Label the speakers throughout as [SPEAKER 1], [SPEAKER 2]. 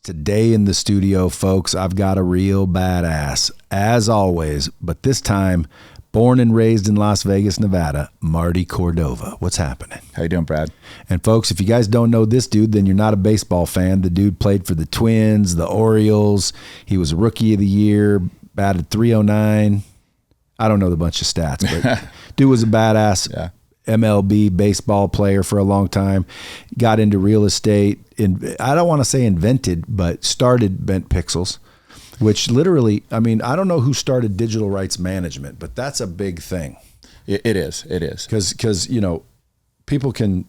[SPEAKER 1] Today in the studio, folks, I've got a real badass, as always, but this time, born and raised in Las Vegas, Nevada, Marty Cordova. What's happening?
[SPEAKER 2] How you doing, Brad?
[SPEAKER 1] And folks, if you guys don't know this dude, then you're not a baseball fan. The dude played for the Twins, the Orioles. He was Rookie of the Year, batted .309. I don't know the bunch of stats, but dude was a badass.
[SPEAKER 2] Yeah.
[SPEAKER 1] MLB baseball player for a long time, got into real estate, I don't want to say invented, but started Bent Pixels, which literally, I mean, I don't know who started digital rights management, but that's a big thing.
[SPEAKER 2] It is.
[SPEAKER 1] Because, you know, people can,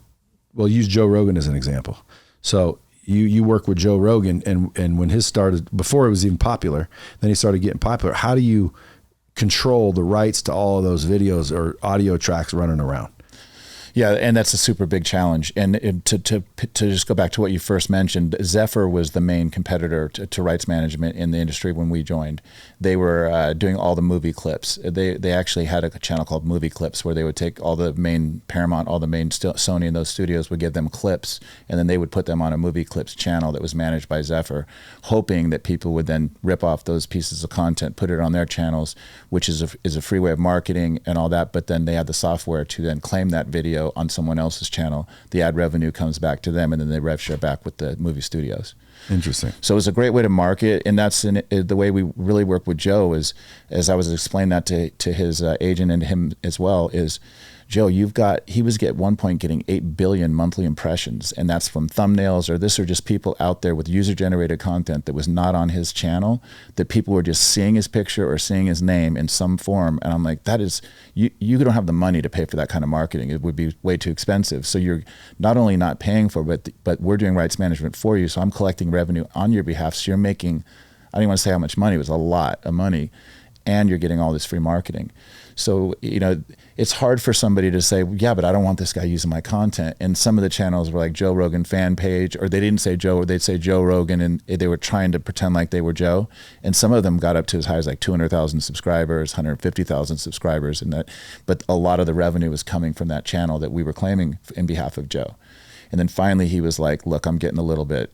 [SPEAKER 1] well, use Joe Rogan as an example. So you work with Joe Rogan, and when his started, before it was even popular, then he started getting popular. How do you control the rights to all of those videos or audio tracks running around?
[SPEAKER 2] Yeah, and that's a super big challenge. And to just go back to what you first mentioned, Zephyr was the main competitor to rights management in the industry when we joined. They were doing all the movie clips. They actually had a channel called Movie Clips where they would take all the main Paramount, all the main Sony and those studios would give them clips, and then they would put them on a Movie Clips channel that was managed by Zephyr, hoping that people would then rip off those pieces of content, put it on their channels, which is a free way of marketing and all that. But then they had the software to then claim that video on someone else's channel. The ad revenue comes back to them, and then they rev share back with the movie studios.
[SPEAKER 1] Interesting.
[SPEAKER 2] So it's a great way to market, and that's the way we really work with Joe. Is as I was explaining that to his agent and him as well. Is Joe, he was at one point getting 8 billion monthly impressions, and that's from thumbnails or just people out there with user-generated content that was not on his channel, that people were just seeing his picture or seeing his name in some form. And I'm like, that is, you don't have the money to pay for that kind of marketing. It would be way too expensive. So you're not only not paying for it, but we're doing rights management for you. So I'm collecting revenue on your behalf. So you're making, I don't even want to say how much money, it was a lot of money, and you're getting all this free marketing. So, you know, it's hard for somebody to say, yeah, but I don't want this guy using my content. And some of the channels were like Joe Rogan fan page, or they didn't say Joe, or they'd say Joe Rogan, and they were trying to pretend like they were Joe. And some of them got up to as high as like 200,000 subscribers, 150,000 subscribers, but a lot of the revenue was coming from that channel that we were claiming in behalf of Joe. And then finally he was like, look, I'm getting a little bit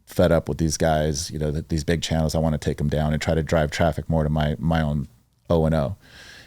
[SPEAKER 2] fed up with these guys, you know, these big channels. I want to take them down and try to drive traffic more to my own O&O.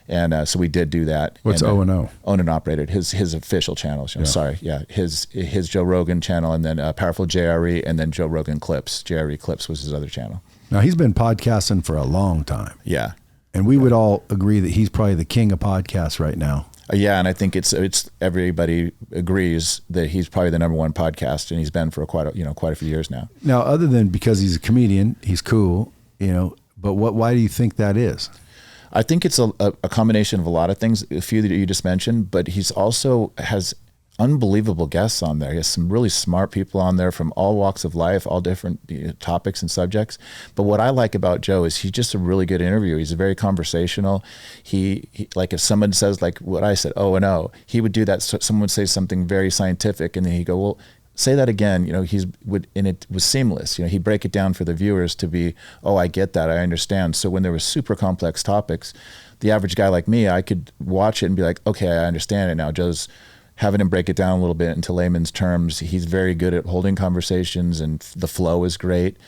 [SPEAKER 2] And so we did do that.
[SPEAKER 1] What's O&O?
[SPEAKER 2] Owned and operated, his official channels. You know, Sorry, yeah, his Joe Rogan channel, and then Powerful JRE, and then Joe Rogan Clips. JRE Clips was his other channel.
[SPEAKER 1] Now he's been podcasting for a long time.
[SPEAKER 2] Yeah,
[SPEAKER 1] and we would all agree that he's probably the king of podcasts right now.
[SPEAKER 2] Yeah, and I think it's everybody agrees that he's probably the number one podcast, and he's been for quite a few years now.
[SPEAKER 1] Now, other than because he's a comedian, he's cool, you know. But why do you think that is?
[SPEAKER 2] I think it's a combination of a lot of things, a few that you just mentioned, but he's also has unbelievable guests on there. He has some really smart people on there from all walks of life, all different topics and subjects. But what I like about Joe is he's just a really good interviewer. He's very conversational. He like if someone says like what I said, O&O, he would do that. So someone would say something very scientific, and then he'd go, well, say that again, you know, and it was seamless. You know, he'd break it down for the viewers to be, oh, I get that, I understand. So when there were super complex topics, the average guy like me, I could watch it and be like, okay, I understand it now. Joe's having him break it down a little bit into layman's terms. He's very good at holding conversations, and the flow is great.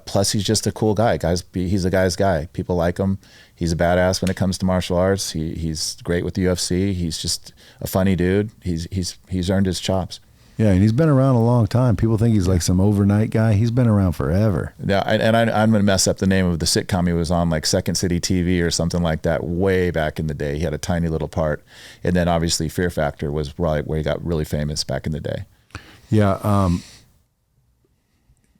[SPEAKER 2] Plus, he's just a cool guy. He's a guy's guy. People like him. He's a badass when it comes to martial arts. He's great with the UFC. He's just a funny dude. He's earned his chops.
[SPEAKER 1] Yeah, and he's been around a long time. People think he's like some overnight guy. He's been around forever.
[SPEAKER 2] Yeah, and I'm going to mess up the name of the sitcom he was on, like Second City TV or something like that, way back in the day. He had a tiny little part. And then obviously Fear Factor was probably where he got really famous back in the day.
[SPEAKER 1] Yeah.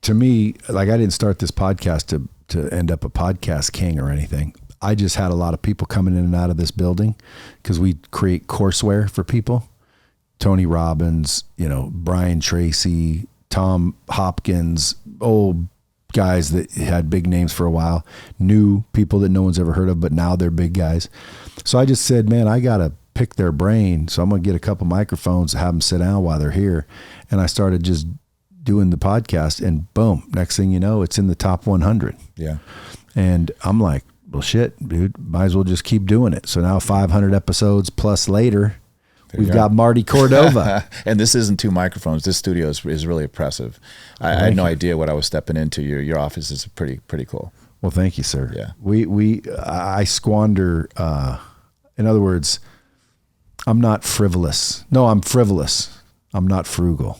[SPEAKER 1] To me, like, I didn't start this podcast to end up a podcast king or anything. I just had a lot of people coming in and out of this building because we create courseware for people. Tony Robbins, you know, Brian Tracy, Tom Hopkins, old guys that had big names for a while, new people that no one's ever heard of, but now they're big guys. So I just said, man, I got to pick their brain. So I'm going to get a couple microphones, have them sit down while they're here. And I started just doing the podcast, and boom, next thing you know, it's in the top 100.
[SPEAKER 2] Yeah.
[SPEAKER 1] And I'm like, well, shit, dude, might as well just keep doing it. So now 500 episodes plus later, We've got Marty Cordova.
[SPEAKER 2] And this isn't 2 microphones. This studio is really impressive. I had no idea what I was stepping into. Your office is pretty cool.
[SPEAKER 1] Well, thank you, sir.
[SPEAKER 2] Yeah.
[SPEAKER 1] I squander, in other words, I'm not frivolous. No, I'm frivolous. I'm not frugal.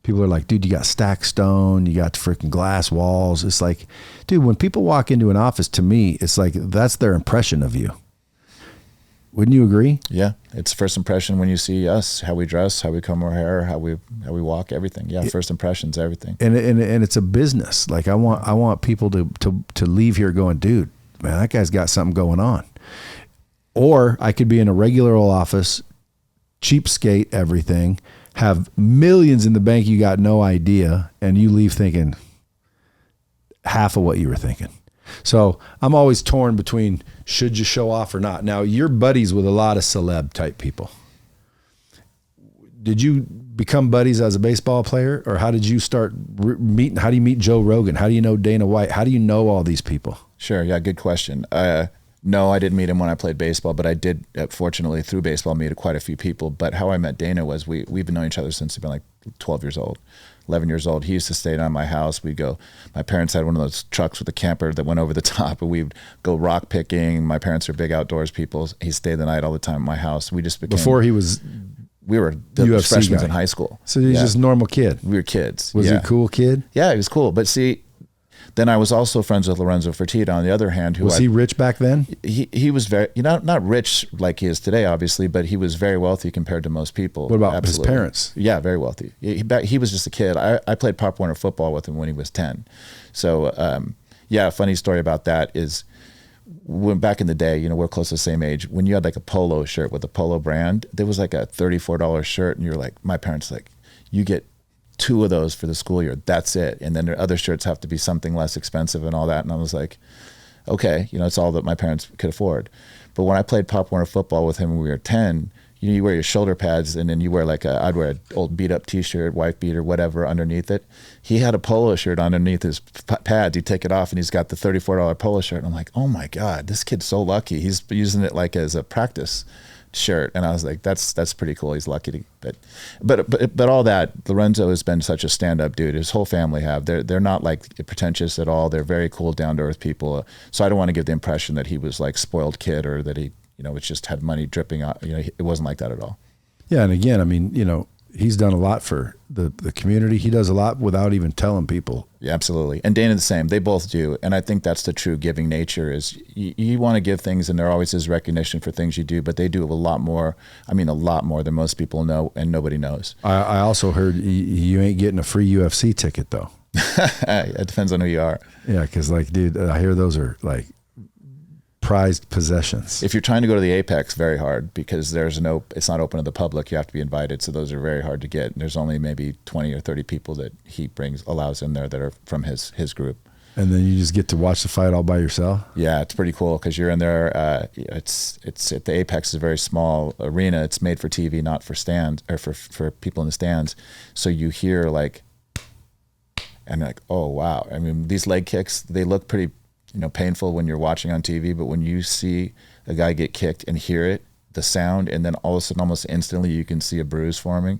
[SPEAKER 1] People are like, dude, you got stacked stone, you got the freaking glass walls. It's like, dude, when people walk into an office, to me, it's like, that's their impression of you. Wouldn't you agree?
[SPEAKER 2] Yeah. It's first impression when you see us, how we dress, how we comb our hair, how we walk, everything. Yeah. First impressions, everything.
[SPEAKER 1] And it's a business. Like I want people to leave here going, dude, man, that guy's got something going on. Or I could be in a regular old office, cheapskate everything, have millions in the bank, you got no idea, and you leave thinking half of what you were thinking. So I'm always torn between should you show off or not. Now, you're buddies with a lot of celeb type people. Did you become buddies as a baseball player, or how did you start meeting? How do you meet Joe Rogan? How do you know Dana White? How do you know all these people?
[SPEAKER 2] Sure. Yeah. Good question. No, I didn't meet him when I played baseball, but I did, fortunately, through baseball, meet quite a few people. But how I met Dana was we've been knowing each other since we've been like 12 years old, 11 years old. He used to stay down at my house. My parents had one of those trucks with a camper that went over the top, and we'd go rock picking. My parents are big outdoors people. He stayed the night all the time at my house. We just became...
[SPEAKER 1] Before he was...
[SPEAKER 2] We were the
[SPEAKER 1] UFC
[SPEAKER 2] freshmen
[SPEAKER 1] guy
[SPEAKER 2] in high school.
[SPEAKER 1] So he was just a normal kid.
[SPEAKER 2] We were kids.
[SPEAKER 1] Was he a cool kid?
[SPEAKER 2] Yeah, he was cool. But see... Then I was also friends with Lorenzo Fertitta, on the other hand.
[SPEAKER 1] Was he rich back then?
[SPEAKER 2] He was very, not rich like he is today, obviously, but he was very wealthy compared to most people.
[SPEAKER 1] What about his parents?
[SPEAKER 2] Yeah, very wealthy. He was just a kid. I played Pop Warner football with him when he was 10. So, a funny story about that is when back in the day, we're close to the same age, when you had like a polo shirt with a polo brand, there was like a $34 shirt, and you're like, my parents like, you get 2 of those for the school year. That's it. And then their other shirts have to be something less expensive and all that. And I was like, okay, it's all that my parents could afford. But when I played Pop Warner football with him when we were 10, you wear your shoulder pads, and then you wear I'd wear an old beat up t-shirt, wife beater, whatever underneath it. He had a polo shirt underneath his pads. He'd take it off and he's got the $34 polo shirt. And I'm like, oh my God, this kid's so lucky. He's using it like as a practice shirt. And I was like, that's pretty cool. He's lucky to, but all that, Lorenzo has been such a stand-up dude. His whole family have. They're not like pretentious at all. They're very cool, down-to-earth people. So I don't want to give the impression that he was like spoiled kid, or that he, it's just had money dripping out. It wasn't like that at all.
[SPEAKER 1] Yeah. And again, I mean, he's done a lot for the community. He does a lot without even telling people.
[SPEAKER 2] Yeah, absolutely. And Dana the same. They both do. And I think that's the true giving nature is you want to give things, and there always is recognition for things you do, but they do a lot more than most people know, and nobody knows.
[SPEAKER 1] I also heard you ain't getting a free UFC ticket though.
[SPEAKER 2] It depends on who you are.
[SPEAKER 1] Yeah. Cause like, dude, I hear those are like prized possessions.
[SPEAKER 2] If you're trying to go to the Apex, very hard, because it's not open to the public. You have to be invited. So those are very hard to get. There's only maybe 20 or 30 people that he allows in there that are from his group.
[SPEAKER 1] And then you just get to watch the fight all by yourself.
[SPEAKER 2] Yeah, it's pretty cool because you're in there. It's at the Apex is a very small arena. It's made for TV, not for stands or for people in the stands. So you hear and like, oh wow. I mean, these leg kicks, they look pretty painful when you're watching on TV, but when you see a guy get kicked and hear it, the sound, and then all of a sudden, almost instantly, you can see a bruise forming.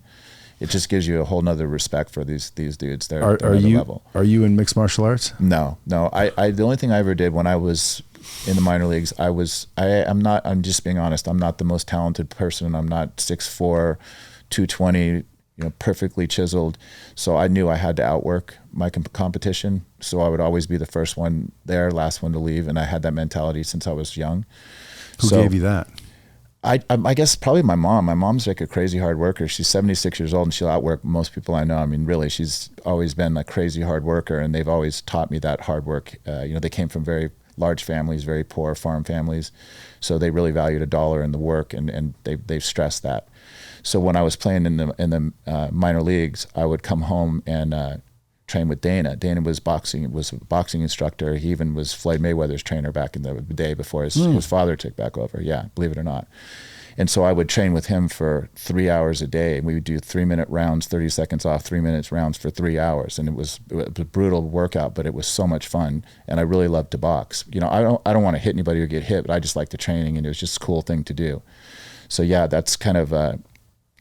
[SPEAKER 2] It just gives you a whole nother respect for these dudes. They're at another level.
[SPEAKER 1] Are you in mixed martial arts?
[SPEAKER 2] No. I the only thing I ever did when I was in the minor leagues, I'm just being honest. I'm not the most talented person. I'm not 6'4", 220. Perfectly chiseled. So I knew I had to outwork my competition. So I would always be the first one there, last one to leave. And I had that mentality since I was young.
[SPEAKER 1] Who gave you that?
[SPEAKER 2] I guess probably my mom. My mom's like a crazy hard worker. She's 76 years old and she'll outwork most people I know. I mean, really, she's always been a crazy hard worker, and they've always taught me that hard work. They came from very large families, very poor farm families. So they really valued $1 in the work, and they've stressed that. So when I was playing in the minor leagues, I would come home and train with Dana. Dana was a boxing instructor. He even was Floyd Mayweather's trainer back in the day before his father took back over. Yeah, believe it or not. And so I would train with him for 3 hours a day. We would do 3-minute rounds, 30 seconds off, 3 minutes rounds for 3 hours. And it was a brutal workout, but it was so much fun. And I really loved to box. I don't want to hit anybody or get hit, but I just like the training, and it was just a cool thing to do. So yeah, that's kind of, I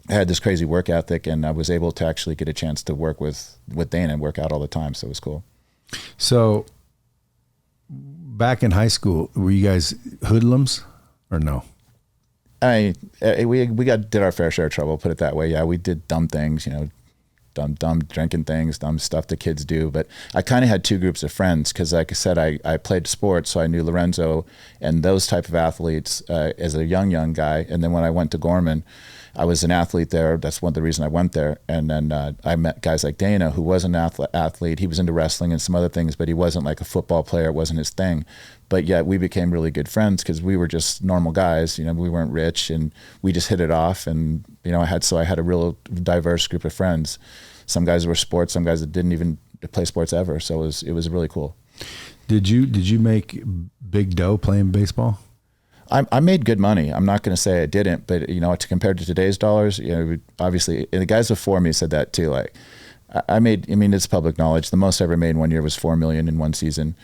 [SPEAKER 2] had this crazy work ethic, and I was able to actually get a chance to work with Dana and work out all the time. So it was cool.
[SPEAKER 1] So back in high school, were you guys hoodlums or no?
[SPEAKER 2] We did our fair share of trouble, put it that way. Yeah, we did dumb things, dumb drinking things, dumb stuff that kids do. But I kind of had two groups of friends because, like I said, I played sports, so I knew Lorenzo and those type of athletes as a young guy. And then when I went to Gorman, I was an athlete there. That's one of the reasons I went there. And then I met guys like Dana, who was an athlete. He was into wrestling and some other things, but he wasn't like a football player. It wasn't his thing. But yet we became really good friends because we were just normal guys. We weren't rich, and we just hit it off. And I had a real diverse group of friends. Some guys were sports, some guys that didn't even play sports ever. So it was really cool.
[SPEAKER 1] Did you make big dough playing baseball?
[SPEAKER 2] I made good money. I'm not going to say I didn't, but to compare to today's dollars, obviously, and the guys before me said that too. Like, I made. I mean, it's public knowledge. The most I ever made in 1 year was $4 million in one season.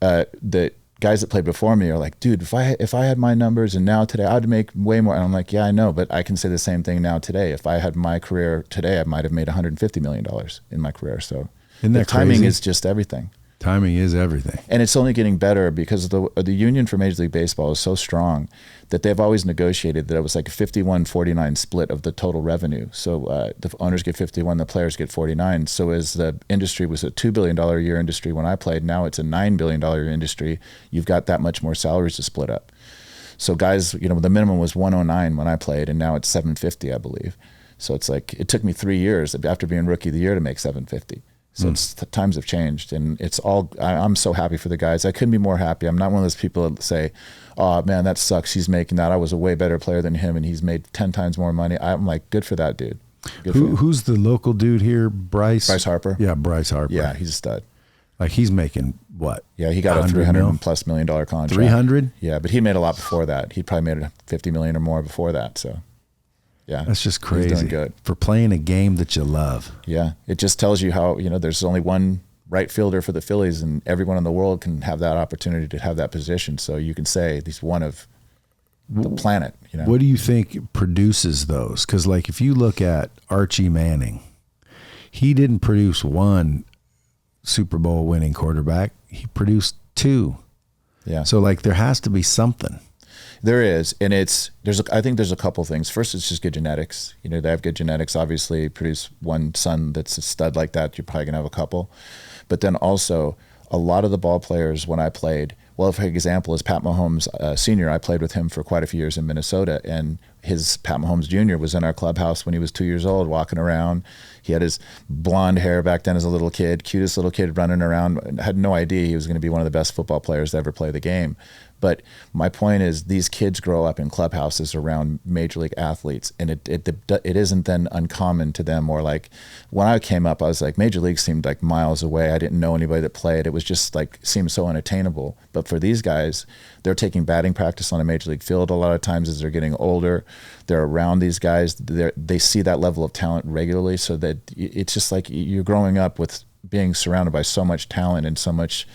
[SPEAKER 2] The guys that played before me are like, dude, if I had my numbers and now today, I'd make way more. And I'm like, yeah, I know, but I can say the same thing now today. If I had my career today, I might have made $150 million in my career. So the timing is just everything.
[SPEAKER 1] Timing is everything.
[SPEAKER 2] And it's only getting better because the union for Major League Baseball is so strong that they've always negotiated that it was like a 51-49 split of the total revenue. So the owners get 51, the players get 49. So as the industry was a $2 billion a year industry when I played, now it's a $9 billion a year industry. You've got that much more salaries to split up. So guys, the minimum was 109 when I played, and now it's 750, I believe. So it's like, it took me 3 years after being Rookie of the Year to make 750. So times have changed, and it's all. I'm so happy for the guys. I couldn't be more happy. I'm not one of those people that say, "Oh man, that sucks. He's making that. I was a way better player than him, and he's made 10 times more money." I'm like, good for that dude.
[SPEAKER 1] Who's the local dude here? Bryce
[SPEAKER 2] Harper.
[SPEAKER 1] Yeah, Bryce Harper.
[SPEAKER 2] Yeah, he's a stud.
[SPEAKER 1] Like, he's making what?
[SPEAKER 2] Yeah, he got a $300+ million contract.
[SPEAKER 1] 300?
[SPEAKER 2] Yeah, but he made a lot before that. He probably made $50 million or more before that. So. Yeah,
[SPEAKER 1] that's just crazy.
[SPEAKER 2] He's doing good
[SPEAKER 1] for playing a game that you love.
[SPEAKER 2] Yeah, it just tells you how there's only one right fielder for the Phillies, and everyone in the world can have that opportunity to have that position. So you can say he's one of the planet.
[SPEAKER 1] What do you think produces those? Because like if you look at Archie Manning, he didn't produce one Super Bowl winning quarterback. He produced two.
[SPEAKER 2] Yeah.
[SPEAKER 1] So like there has to be something.
[SPEAKER 2] There is, and I think there's a couple things. First, it's just good genetics. They have good genetics. Obviously, produce one son that's a stud like that, you're probably gonna have a couple. But then also, a lot of the ball players when I played, well, for example, is Pat Mahomes Sr. I played with him for quite a few years in Minnesota, and his Pat Mahomes Jr. was in our clubhouse when he was 2 years old, walking around. He had his blonde hair back then as a little kid, cutest little kid running around. I had no idea he was going to be one of the best football players to ever play the game. But my point is, these kids grow up in clubhouses around major league athletes, and it isn't then uncommon to them. Or like when I came up, I was like, major league seemed like miles away. I didn't know anybody that played. It was just like seemed so unattainable. But for these guys, they're taking batting practice on a major league field a lot of times as they're getting older. They're around these guys. They see that level of talent regularly, so that it's just like you're growing up with being surrounded by so much talent and so much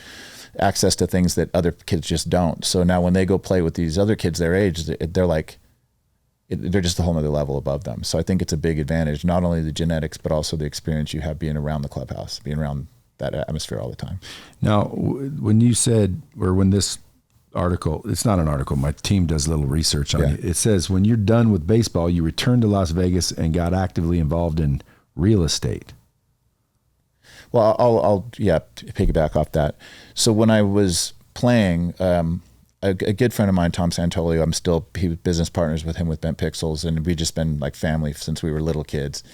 [SPEAKER 2] access to things that other kids just don't. So now when they go play with these other kids their age, they're like, they're just a whole nother level above them. So I think it's a big advantage, not only the genetics, but also the experience you have being around the clubhouse, being around that atmosphere all the time.
[SPEAKER 1] Now, when you said, or when this article, it's not an article, my team does a little research on it. It says, when you're done with baseball, you return to Las Vegas and got actively involved in real estate.
[SPEAKER 2] Well, I'll piggyback off that. So when I was playing, a good friend of mine, Tom Santolio, he was business partners with him with Bent Pixels, and we've just been like family since we were little kids.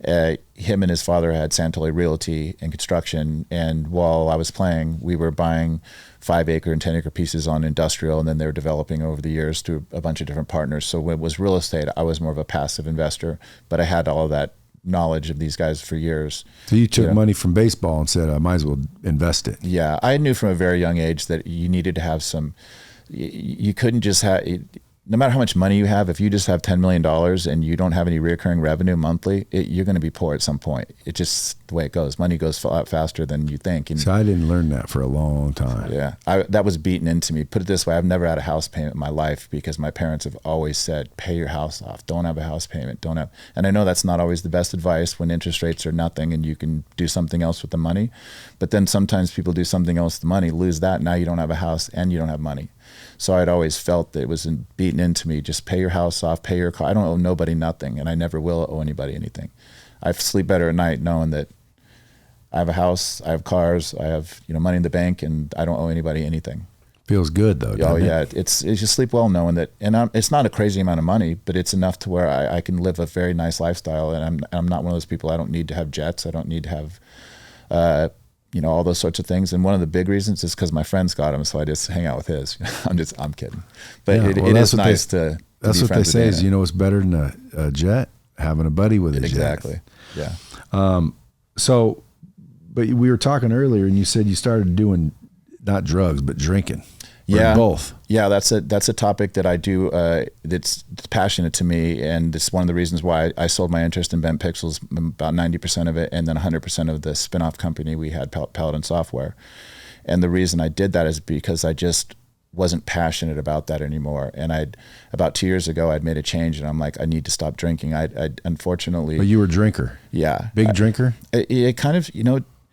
[SPEAKER 2] Him and his father had Santolio Realty and construction, and while I was playing, we were buying 5-acre and 10-acre pieces on industrial, and then they were developing over the years through a bunch of different partners. So when it was real estate, I was more of a passive investor, but I had all of that knowledge of these guys for years.
[SPEAKER 1] So you took money from baseball and said, I might as well invest it.
[SPEAKER 2] Yeah. I knew from a very young age that you needed to have some, you couldn't just have, no matter how much money you have, if you just have $10 million and you don't have any recurring revenue monthly, you're going to be poor at some point. It's just the way it goes. Money goes a lot faster than you think. And
[SPEAKER 1] so I didn't learn that for a long time.
[SPEAKER 2] Yeah. That was beaten into me. Put it this way. I've never had a house payment in my life because my parents have always said, pay your house off. Don't have a house payment. And I know that's not always the best advice when interest rates are nothing and you can do something else with the money. But then sometimes people do something else with the money, lose that. Now you don't have a house and you don't have money. So I'd always felt that it was beaten into me. Just pay your house off, pay your car. I don't owe nobody nothing, and I never will owe anybody anything. I sleep better at night knowing that I have a house, I have cars, I have money in the bank, and I don't owe anybody anything.
[SPEAKER 1] Feels good though.
[SPEAKER 2] Oh yeah, it's you sleep well knowing that, and it's not a crazy amount of money, but it's enough to where I can live a very nice lifestyle, and I'm not one of those people. I don't need to have jets. I don't need to have. All those sorts of things. And one of the big reasons is because my friend's got him, so I just hang out with his. I'm kidding. But yeah, it is nice to
[SPEAKER 1] that's what they say is, it's better than a jet, having a buddy with a jet.
[SPEAKER 2] Exactly. Yeah.
[SPEAKER 1] But we were talking earlier and you said you started doing not drugs, but drinking.
[SPEAKER 2] Yeah.
[SPEAKER 1] Both.
[SPEAKER 2] Yeah, that's a topic that I do that's passionate to me, and it's one of the reasons why I sold my interest in Bent Pixels, about 90% of it, and then 100% of the spin-off company we had, Paladin Software. And the reason I did that is because I just wasn't passionate about that anymore. And about 2 years ago, I'd made a change, and I'm like, I need to stop drinking. I unfortunately.
[SPEAKER 1] But you were a drinker.
[SPEAKER 2] Yeah.
[SPEAKER 1] Big drinker?
[SPEAKER 2] It kind of,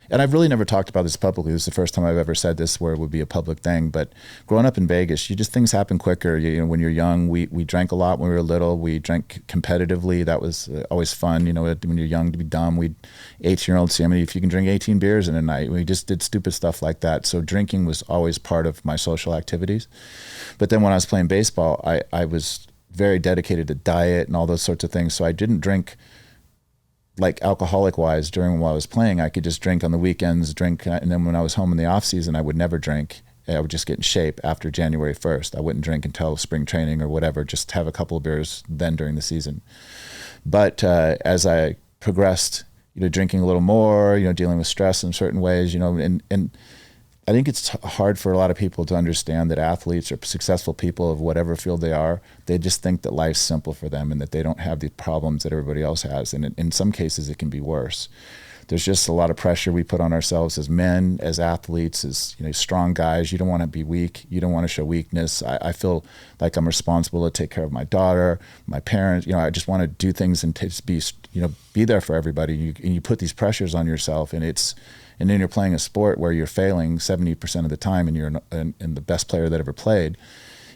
[SPEAKER 2] and I've really never talked about this publicly. This is the first time I've ever said this where it would be a public thing. But growing up in Vegas, things happen quicker. When you're young, we drank a lot when we were little. We drank competitively. That was always fun. When you're young, to be dumb. 18-year-olds see if you can drink 18 beers in a night. We just did stupid stuff like that. So drinking was always part of my social activities. But then when I was playing baseball, I was very dedicated to diet and all those sorts of things. So I didn't drink like alcoholic wise while I was playing. I could just drink on the weekends, and then when I was home in the off season, I would never drink. I would just get in shape after January 1st. I wouldn't drink until spring training or whatever, just have a couple of beers then during the season. But as I progressed, drinking a little more, dealing with stress in certain ways, and I think it's hard for a lot of people to understand that athletes or successful people of whatever field they are, they just think that life's simple for them and that they don't have the problems that everybody else has. And in some cases, it can be worse. There's just a lot of pressure we put on ourselves as men, as athletes, as strong guys. You don't want to be weak. You don't want to show weakness. I feel like I'm responsible to take care of my daughter, my parents. I just want to do things and just be there for everybody. And you put these pressures on yourself, and then you're playing a sport where you're failing 70% of the time, and you're the best player that ever played.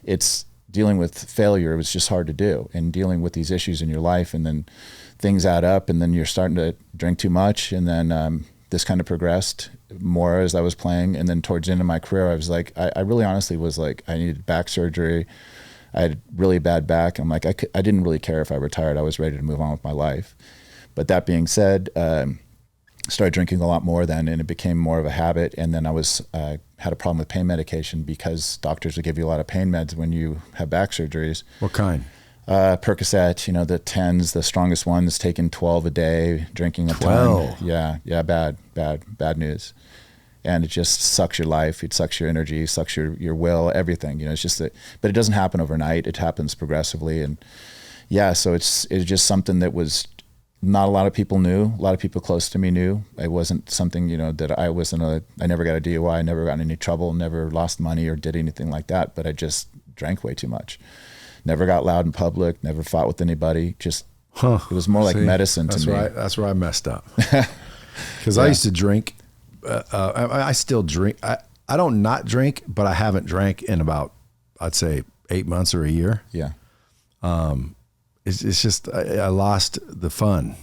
[SPEAKER 2] It's dealing with failure. It was just hard to do, and dealing with these issues in your life, and then things add up, and then you're starting to drink too much, and then this kind of progressed more as I was playing. And then towards the end of my career, I was like, I really honestly was like, I needed back surgery. I had really bad back. I'm like, I didn't really care if I retired. I was ready to move on with my life. But that being said, started drinking a lot more then, and it became more of a habit. And then I had a problem with pain medication because doctors will give you a lot of pain meds when you have back surgeries.
[SPEAKER 1] What kind?
[SPEAKER 2] Percocet, the 10s, the strongest ones, taking 12 a day, drinking a
[SPEAKER 1] 12.
[SPEAKER 2] ton. Yeah, bad news. And it just sucks your life. It sucks your energy, sucks your will, everything. It's just that, but it doesn't happen overnight. It happens progressively. And yeah, so it's just something that was not a lot of people knew. A lot of people close to me knew. It wasn't something, that I never got a DUI, I never got in any trouble, never lost money or did anything like that, but I just drank way too much. Never got loud in public, never fought with anybody. Just, it was more like medicine to me.
[SPEAKER 1] That's where I messed up. Because I used to drink. I still drink. I don't not drink, but I haven't drank in about, I'd say 8 months or a year.
[SPEAKER 2] Yeah.
[SPEAKER 1] It's just, I lost the fun,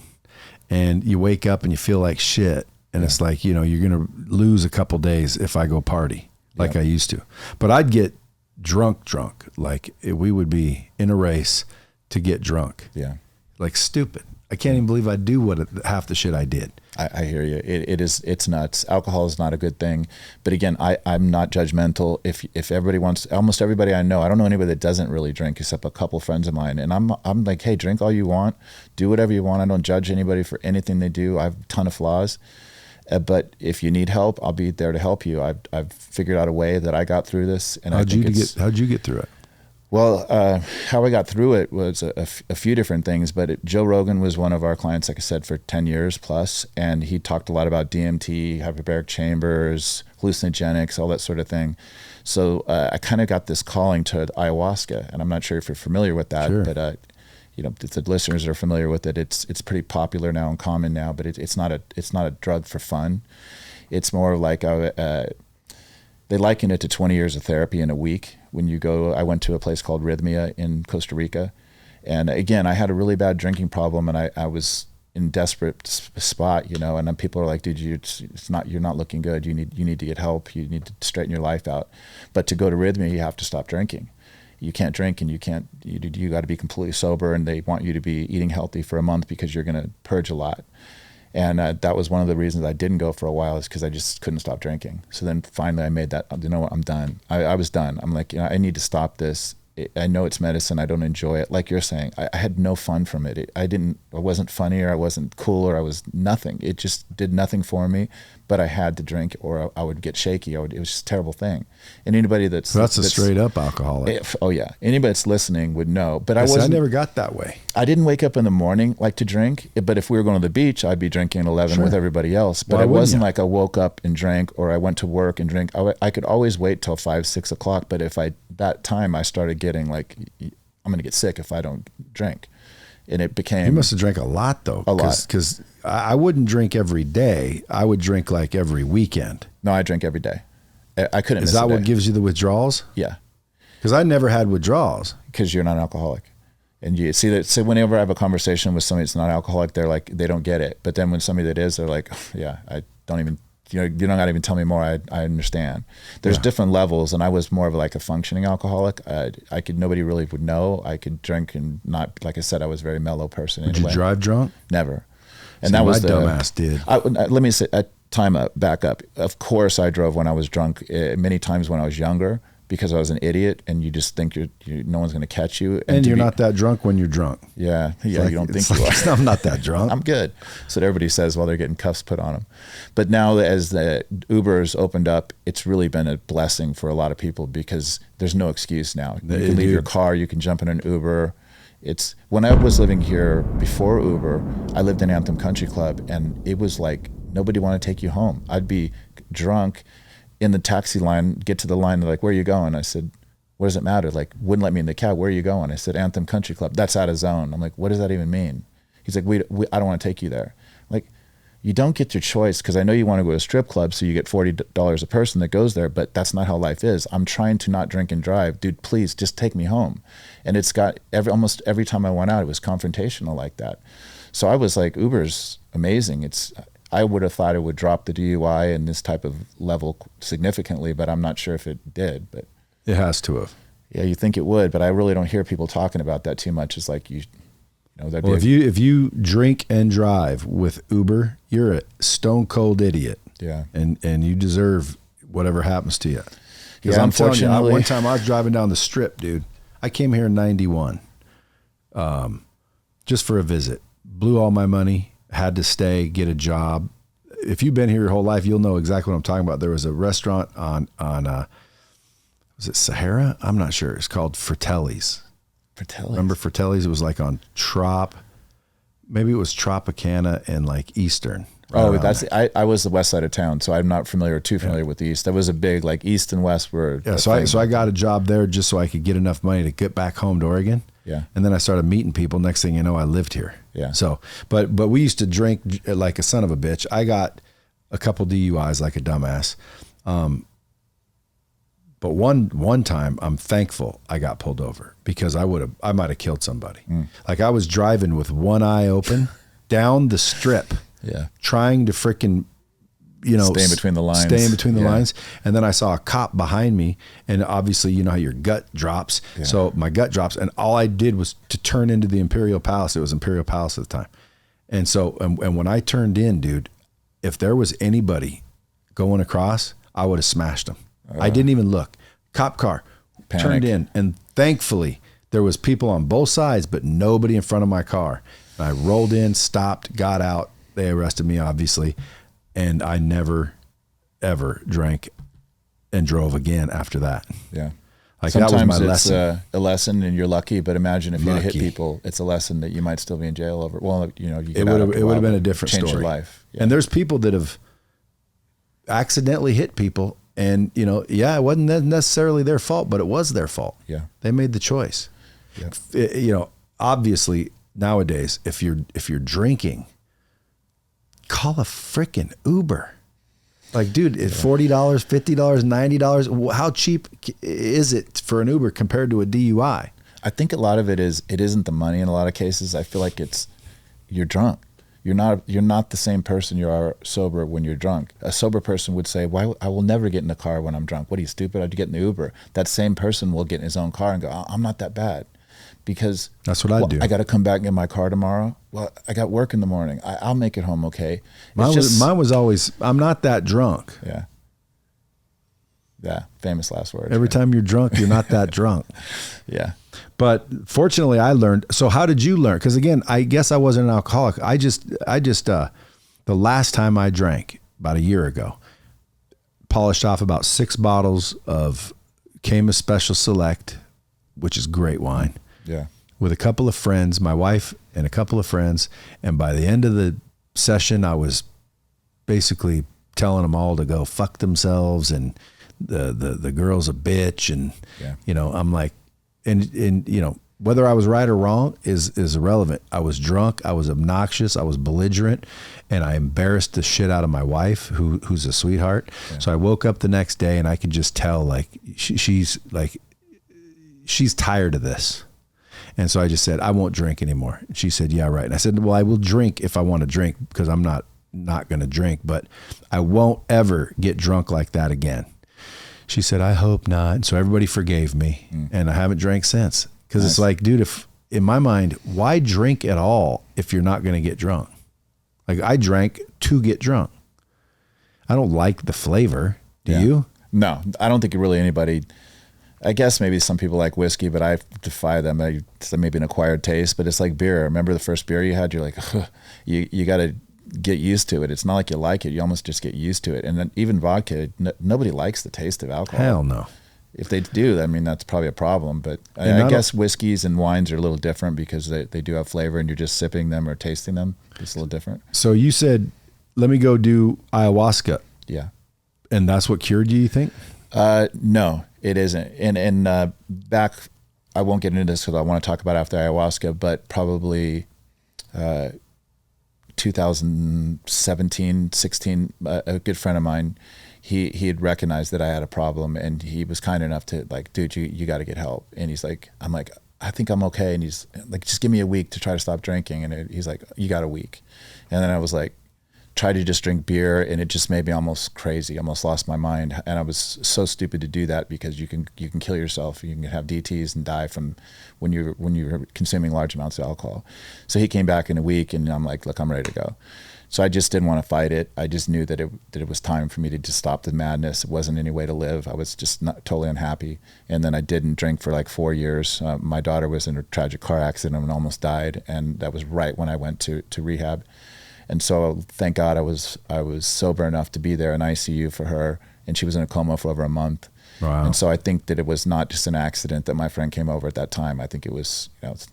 [SPEAKER 1] and you wake up and you feel like shit. And it's like, you're going to lose a couple days if I go party like I used to, but I'd get drunk. Like we would be in a race to get drunk.
[SPEAKER 2] Yeah.
[SPEAKER 1] Like stupid. I can't even believe I do half the shit I did.
[SPEAKER 2] I hear you. It's nuts. Alcohol is not a good thing. But again, I'm not judgmental. If everybody wants, almost everybody I know, I don't know anybody that doesn't really drink except a couple friends of mine. And I'm like, hey, drink all you want, do whatever you want. I don't judge anybody for anything they do. I have a ton of flaws. But if you need help, I'll be there to help you. I've figured out a way that I got through this. And how'd you get through it? Well, how I got through it was a few different things, but Joe Rogan was one of our clients, like I said, for 10 years plus. And he talked a lot about DMT, hyperbaric chambers, hallucinogenics, all that sort of thing. So I kind of got this calling to ayahuasca, and I'm not sure if you're familiar with that,
[SPEAKER 1] Sure.
[SPEAKER 2] but if the listeners are familiar with it, it's pretty popular now and common now, but it's not a drug for fun. It's more like they liken it to 20 years of therapy in a week. When you go, I went to a place called Rhythmia in Costa Rica, and again, I had a really bad drinking problem, and I was in desperate spot, and then people are like, dude, you're not looking good. You need to get help. You need to straighten your life out. But to go to Rhythmia, you have to stop drinking. You can't drink, and you got to be completely sober, and they want you to be eating healthy for a month because you're going to purge a lot. And that was one of the reasons I didn't go for a while, is because I just couldn't stop drinking. So then finally I made that, you know what, I'm done. I was done. I'm like, I need to stop this. I know it's medicine. I don't enjoy it. Like you're saying, I had no fun from it. I wasn't funny, or I wasn't cool, or I was nothing. It just did nothing for me, but I had to drink or I would get shaky. It was just a terrible thing. And anybody that's
[SPEAKER 1] a straight up alcoholic.
[SPEAKER 2] Oh yeah. Anybody that's listening would know, but I
[SPEAKER 1] never got that way.
[SPEAKER 2] I didn't wake up in the morning like to drink, but if we were going to the beach, I'd be drinking at 11 with everybody else. But it wasn't like I woke up and drank, or I went to work and drank. I could always wait till 5, 6 o'clock. But if that time I started getting like, I'm going to get sick if I don't drink. And it became...
[SPEAKER 1] You must have drank a lot though.
[SPEAKER 2] A lot.
[SPEAKER 1] Because I wouldn't drink every day. I would drink like every weekend.
[SPEAKER 2] No, I drink every day. I couldn't miss
[SPEAKER 1] Is that
[SPEAKER 2] a day.
[SPEAKER 1] what gives you the withdrawals?
[SPEAKER 2] Yeah.
[SPEAKER 1] Because I never had withdrawals.
[SPEAKER 2] Because you're not an alcoholic. And you see that. So whenever I have a conversation with somebody that's not alcoholic, they're like, they don't get it. But then when somebody that is, they're like, oh, yeah, I don't even, you don't got to even tell me more. I understand. There's different levels, and I was more of like a functioning alcoholic. Nobody really would know. I could drink and not, like I said, I was a very mellow person.
[SPEAKER 1] Did you drive drunk?
[SPEAKER 2] Never. And
[SPEAKER 1] See,
[SPEAKER 2] that was
[SPEAKER 1] my dumbass did.
[SPEAKER 2] Let me say, back up. Of course I drove when I was drunk, many times when I was younger, because I was an idiot, and you just think no one's going to catch you.
[SPEAKER 1] And you're not that drunk when you're drunk.
[SPEAKER 2] Yeah, you don't think you are.
[SPEAKER 1] I'm not that drunk.
[SPEAKER 2] I'm good. That's what everybody says while they're getting cuffs put on them. But now as the Uber's opened up, it's really been a blessing for a lot of people, because there's no excuse now. You can leave your car, you can jump in an Uber. When I was living here before Uber, I lived in Anthem Country Club, and it was like nobody wanted to take you home. I'd be drunk in the taxi line, get to the line, they're like, where are you going? I said, what does it matter? Like, wouldn't let me in the cab. Where are you going? I said, Anthem Country Club. That's out of zone. I'm like, what does that even mean? He's like, I don't want to take you there. Like, you don't get your choice, because I know you want to go to a strip club, so you get $40 a person that goes there, but that's not how life is. I'm trying to not drink and drive. Dude, please just take me home. And it's got almost every time I went out, it was confrontational like that. So I was like, Uber's amazing. I would have thought it would drop the DUI and this type of level significantly, but I'm not sure if it did. But
[SPEAKER 1] it has to have.
[SPEAKER 2] Yeah, you think it would, but I really don't hear people talking about that too much. It's like
[SPEAKER 1] if you drink and drive with Uber, you're a stone cold idiot.
[SPEAKER 2] Yeah,
[SPEAKER 1] and you deserve whatever happens to you.
[SPEAKER 2] Yeah, unfortunately,
[SPEAKER 1] one time I was driving down the strip, dude. I came here in '91, just for a visit. Blew all my money. Had to stay, get a job. If you've been here your whole life, you'll know exactly what I'm talking about. There was a restaurant on was it Sahara? I'm not sure. It's called Fratelli's. Remember Fratelli's? It was like on maybe it was Tropicana and like Eastern.
[SPEAKER 2] Right. I was the west side of town, so I'm not too familiar with the east. That was a big, like, east and west were.
[SPEAKER 1] Yeah, so I got a job there just so I could get enough money to get back home to Oregon.
[SPEAKER 2] Yeah.
[SPEAKER 1] And then I started meeting people. Next thing you know, I lived here.
[SPEAKER 2] Yeah.
[SPEAKER 1] So, but we used to drink like a son of a bitch. I got a couple DUIs like a dumbass. But one time I'm thankful I got pulled over, because I might have killed somebody. Like, I was driving with one eye open down the strip.
[SPEAKER 2] Yeah.
[SPEAKER 1] Trying to frickin',
[SPEAKER 2] stay in between the lines.
[SPEAKER 1] And then I saw a cop behind me, and obviously, you know how your gut drops. Yeah. So my gut drops, and all I did was to turn into the Imperial Palace. It was Imperial Palace at the time. And so, and when I turned in, dude, if there was anybody going across, I would have smashed them. I didn't even look. Cop car,
[SPEAKER 2] Panic.
[SPEAKER 1] Turned in, and thankfully there was people on both sides, but nobody in front of my car. And I rolled in, stopped, got out. They arrested me, obviously, and I never, ever drank and drove again after that.
[SPEAKER 2] Yeah.
[SPEAKER 1] Like
[SPEAKER 2] sometimes
[SPEAKER 1] that was my
[SPEAKER 2] it's
[SPEAKER 1] lesson.
[SPEAKER 2] a lesson and you're lucky, but imagine if you hit
[SPEAKER 1] Lucky.
[SPEAKER 2] people, it's a lesson that you might still be in jail over. Well, you know, you
[SPEAKER 1] It would have been a different
[SPEAKER 2] change
[SPEAKER 1] story.
[SPEAKER 2] Your life. Yeah.
[SPEAKER 1] And there's people that have accidentally hit people, and you know, yeah, it wasn't necessarily their fault, but it was their fault.
[SPEAKER 2] Yeah.
[SPEAKER 1] They made the choice.
[SPEAKER 2] Yeah.
[SPEAKER 1] You know, obviously nowadays, if you're drinking, call a freaking Uber. Like, dude, $40, $50, $90. How cheap is it for an Uber compared to a DUI?
[SPEAKER 2] I think a lot of it isn't the money in a lot of cases. I feel like you're drunk. You're not the same person you are sober when you're drunk. A sober person would say, "Why? I will never get in the car when I'm drunk. What are you, stupid? I'd get in the Uber." That same person will get in his own car and go, "I'm not that bad." Because
[SPEAKER 1] that's what I do.
[SPEAKER 2] I got to come back and get my car tomorrow. Well, I got work in the morning. I'll make it home okay.
[SPEAKER 1] Mine was always, I'm not that drunk.
[SPEAKER 2] Yeah. Yeah. Famous last words.
[SPEAKER 1] Every time you're drunk, you're not that drunk.
[SPEAKER 2] Yeah.
[SPEAKER 1] But fortunately I learned. So how did you learn? Because again, I guess I wasn't an alcoholic. I just the last time I drank about a year ago, polished off about 6 bottles of Cayma Special Select, which is great wine.
[SPEAKER 2] Yeah.
[SPEAKER 1] With a couple of friends, my wife and a couple of friends. And by the end of the session, I was basically telling them all to go fuck themselves. And the girl's a bitch. And, you know, I'm like, and, you know, whether I was right or wrong is irrelevant. I was drunk. I was obnoxious. I was belligerent, and I embarrassed the shit out of my wife, who's a sweetheart. Yeah. So I woke up the next day and I could just tell, like, she's tired of this. And so I just said, I won't drink anymore. And she said, yeah, right. And I said, well, I will drink if I want to drink, because I'm not going to drink, but I won't ever get drunk like that again. She said, I hope not. And so everybody forgave me, and I haven't drank since. Because It's like, dude, if in my mind, why drink at all if you're not going to get drunk? Like, I drank to get drunk. I don't like the flavor. Do you?
[SPEAKER 2] No, I don't think really anybody. I guess maybe some people like whiskey, but I defy them. It's maybe an acquired taste, but it's like beer. Remember the first beer you had? You're like, you got to get used to it. It's not like you like it. You almost just get used to it. And then even vodka, nobody likes the taste of alcohol.
[SPEAKER 1] Hell no.
[SPEAKER 2] If they do, I mean, that's probably a problem. But I guess whiskeys and wines are a little different because they do have flavor, and you're just sipping them or tasting them. It's a little different.
[SPEAKER 1] So you said, let me go do ayahuasca.
[SPEAKER 2] Yeah.
[SPEAKER 1] And that's what cured you think?
[SPEAKER 2] No, it isn't. And back, I won't get into this because I want to talk about after ayahuasca, but probably 2017, 16, a good friend of mine, he had recognized that I had a problem, and he was kind enough to, like, dude, you got to get help. And he's like, I'm like, I think I'm okay. And he's like, just give me a week to try to stop drinking. And he's like, you got a week. And then I was like, tried to just drink beer, and it just made me almost crazy, almost lost my mind. And I was so stupid to do that, because you can kill yourself. You can have DTs and die from when you're consuming large amounts of alcohol. So he came back in a week, and I'm like, look, I'm ready to go. So I just didn't want to fight it. I just knew that it was time for me to just stop the madness. It wasn't any way to live. I was just not totally unhappy. And then I didn't drink for like 4 years. My daughter was in a tragic car accident and almost died, and that was right when I went to rehab. And so thank God I was sober enough to be there in ICU for her, and she was in a coma for over a month.
[SPEAKER 1] Wow.
[SPEAKER 2] And so I think that it was not just an accident that my friend came over at that time. I think it was, it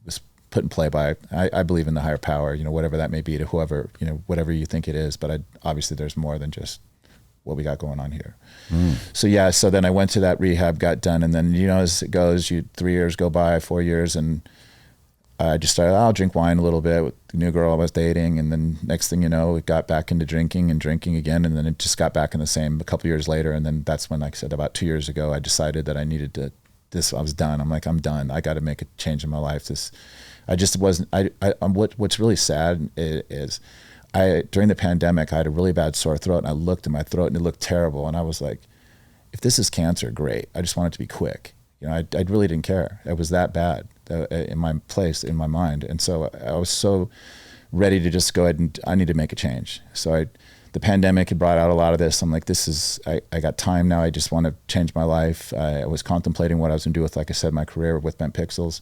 [SPEAKER 2] was put in play by, I believe in the higher power, whatever that may be, to whoever, whatever you think it is. But obviously there's more than just what we got going on here. So then I went to that rehab, got done, and then, as it goes, 3 years go by, 4 years, and I just started, I'll drink wine a little bit with the new girl I was dating. And then next thing you know, it got back into drinking again. And then it just got back in the same a couple years later. And then that's when, like I said, about 2 years ago, I decided that I needed to, I was done. I'm like, I'm done. I got to make a change in my life. I just wasn't, what's really sad is during the pandemic, I had a really bad sore throat, and I looked at my throat and it looked terrible. And I was like, if this is cancer, great. I just want it to be quick. I really didn't care. It was that bad in my place, in my mind. And so I was so ready to just go ahead and I need to make a change. So the pandemic had brought out a lot of this. I'm like, I got time now. I just want to change my life. I was contemplating what I was going to do with, like I said, my career with Bent Pixels,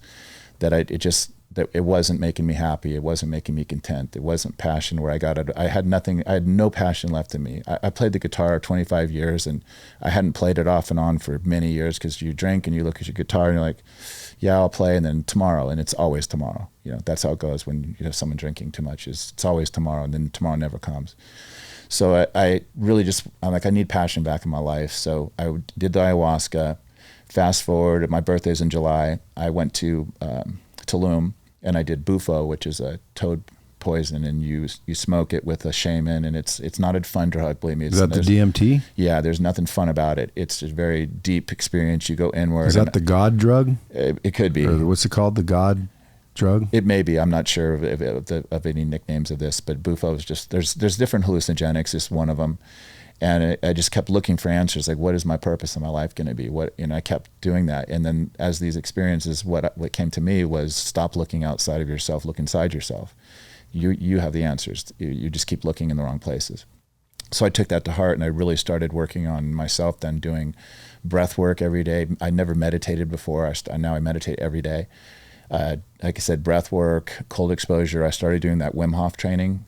[SPEAKER 2] that it just that it wasn't making me happy. It wasn't making me content. It wasn't passion where I got it. I had nothing. I had no passion left in me. I played the guitar 25 years and I hadn't played it off and on for many years, because you drink and you look at your guitar and you're like, yeah, I'll play. And then tomorrow, and it's always tomorrow. You know, that's how it goes when you have someone drinking too much. It's always tomorrow, and then tomorrow never comes. So I really I'm like, I need passion back in my life. So I did the ayahuasca. Fast forward, my birthday's in July. I went to Tulum and I did bufo, which is a toad poison, and you smoke it with a shaman, and it's not a fun drug, believe me.
[SPEAKER 1] Is that the DMT?
[SPEAKER 2] Yeah, there's nothing fun about it. It's a very deep experience. You go inward.
[SPEAKER 1] Is that the God drug?
[SPEAKER 2] It could be.
[SPEAKER 1] Or what's it called? The God drug?
[SPEAKER 2] It may be. I'm not sure of any nicknames of this, but bufo is just, there's different hallucinogenics. It's one of them. And I just kept looking for answers, like, what is my purpose in my life going to be? I kept doing that. And then as these experiences, what came to me was, stop looking outside of yourself, look inside yourself. You have the answers. You just keep looking in the wrong places. So I took that to heart, and I really started working on myself, then doing breath work every day. I never meditated before. Now I meditate every day. Like I said, breath work, cold exposure. I started doing that Wim Hof training.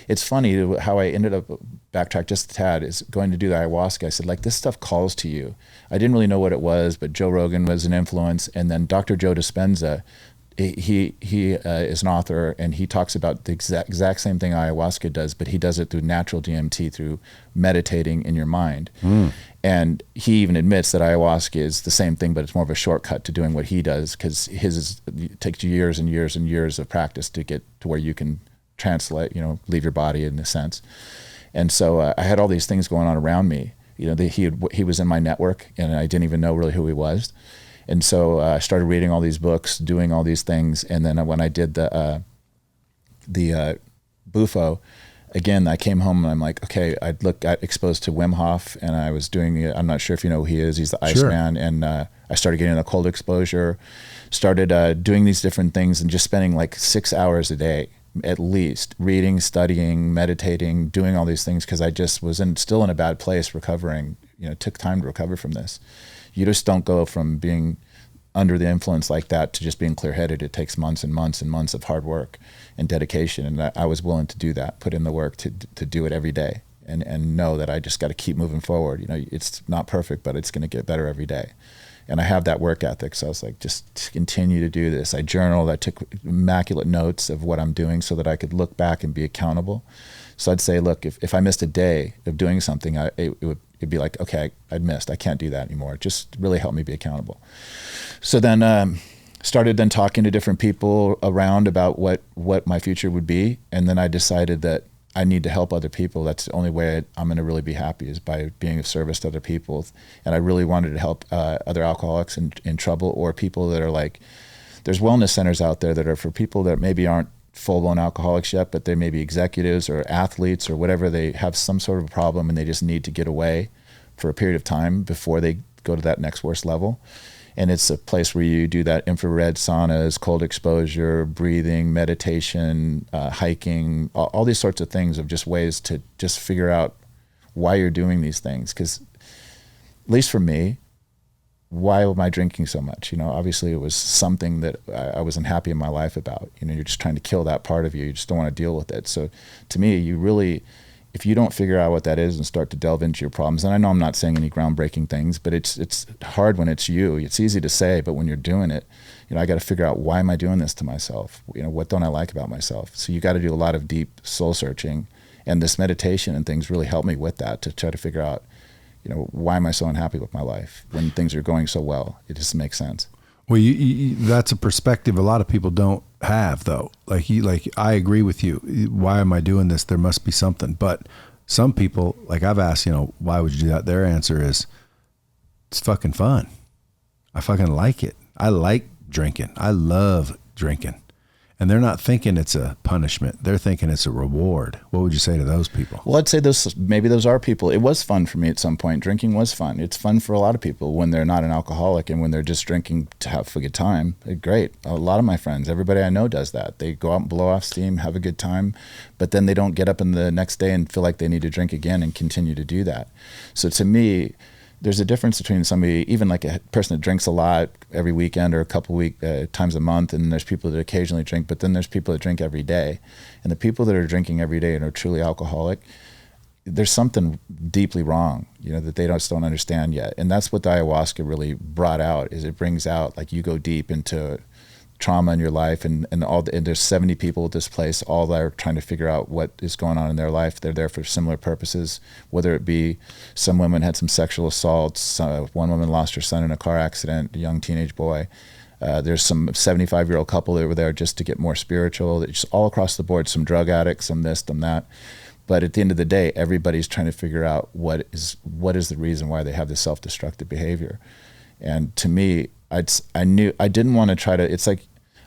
[SPEAKER 2] It's funny how I ended up, backtrack just a tad, is going to do the ayahuasca. I said, like, this stuff calls to you. I didn't really know what it was, but Joe Rogan was an influence. And then Dr. Joe Dispenza, he is an author, and he talks about the exact same thing ayahuasca does, but he does it through natural DMT, through meditating in your mind. And he even admits that ayahuasca is the same thing, but it's more of a shortcut to doing what he does, because it takes years and years and years of practice to get to where you can translate, leave your body in a sense. And so I had all these things going on around me. He was in my network, and I didn't even know really who he was. And so I started reading all these books, doing all these things. And then when I did the bufo, again, I came home and I'm like, okay, I got exposed to Wim Hof, and I was doing, I'm not sure if you know who he is. He's the Iceman. Sure. And I started getting a cold exposure, started doing these different things, and just spending like 6 hours a day, at least, reading, studying, meditating, doing all these things, because I just was still in a bad place, recovering. It took time to recover from this. You just don't go from being under the influence like that to just being clear-headed. It takes months and months and months of hard work and dedication, and I was willing to do that, put in the work to do it every day, and know that I just got to keep moving forward. It's not perfect, but it's going to get better every day. And I have that work ethic, so I was like, just continue to do this. I journaled, I took immaculate notes of what I'm doing so that I could look back and be accountable. So I'd say, look, if I missed a day of doing something, it'd be like, okay, I'd missed. I can't do that anymore. It just really helped me be accountable. So then started then talking to different people around about what my future would be. And then I decided that I need to help other people. That's the only way I'm going to really be happy, is by being of service to other people. And I really wanted to help other alcoholics in trouble, or people that are like, there's wellness centers out there that are for people that maybe aren't full-blown alcoholics yet, but they may be executives or athletes or whatever. They have some sort of a problem, and they just need to get away for a period of time before they go to that next worst level. And it's a place where you do that infrared saunas, cold exposure, breathing, meditation, hiking, all these sorts of things, of just ways to just figure out why you're doing these things. Because at least for me, why am I drinking so much? Obviously it was something that I was unhappy in my life about. You're just trying to kill that part of you. You just don't want to deal with it. So to me, you really, if you don't figure out what that is and start to delve into your problems, and I know I'm not saying any groundbreaking things, but it's hard when it's you. It's easy to say, but when you're doing it, I got to figure out, why am I doing this to myself? What don't I like about myself? So you got to do a lot of deep soul searching, and this meditation and things really help me with that, to try to figure out, why am I so unhappy with my life when things are going so well? It just makes sense.
[SPEAKER 1] Well, that's a perspective a lot of people don't have, though. Like I agree with you. Why am I doing this? There must be something. But some people, like I've asked, why would you do that? Their answer is, it's fucking fun. I fucking like it. I like drinking. I love drinking. And they're not thinking it's a punishment. They're thinking it's a reward. What would you say to those people?
[SPEAKER 2] Well, I'd say maybe those are people. It was fun for me at some point. Drinking was fun. It's fun for a lot of people when they're not an alcoholic and when they're just drinking to have a good time. Great. A lot of my friends, everybody I know does that. They go out and blow off steam, have a good time, but then they don't get up in the next day and feel like they need to drink again and continue to do that. So to me, there's a difference between somebody, even like a person that drinks a lot every weekend or a couple times a month, and there's people that occasionally drink, but then there's people that drink every day. And the people that are drinking every day and are truly alcoholic, there's something deeply wrong, that they just don't understand yet. And that's what the ayahuasca really brought out, is it brings out, like, you go deep into trauma in your life, and there's 70 people at this place, all that are trying to figure out what is going on in their life. They're there for similar purposes, whether it be some women had some sexual assaults, one woman lost her son in a car accident, a young teenage boy. There's some 75-year-old couple that were there just to get more spiritual. It's all across the board, some drug addicts, some this, some that. But at the end of the day, everybody's trying to figure out what is the reason why they have this self-destructive behavior. And to me, I didn't want to try to, it's like,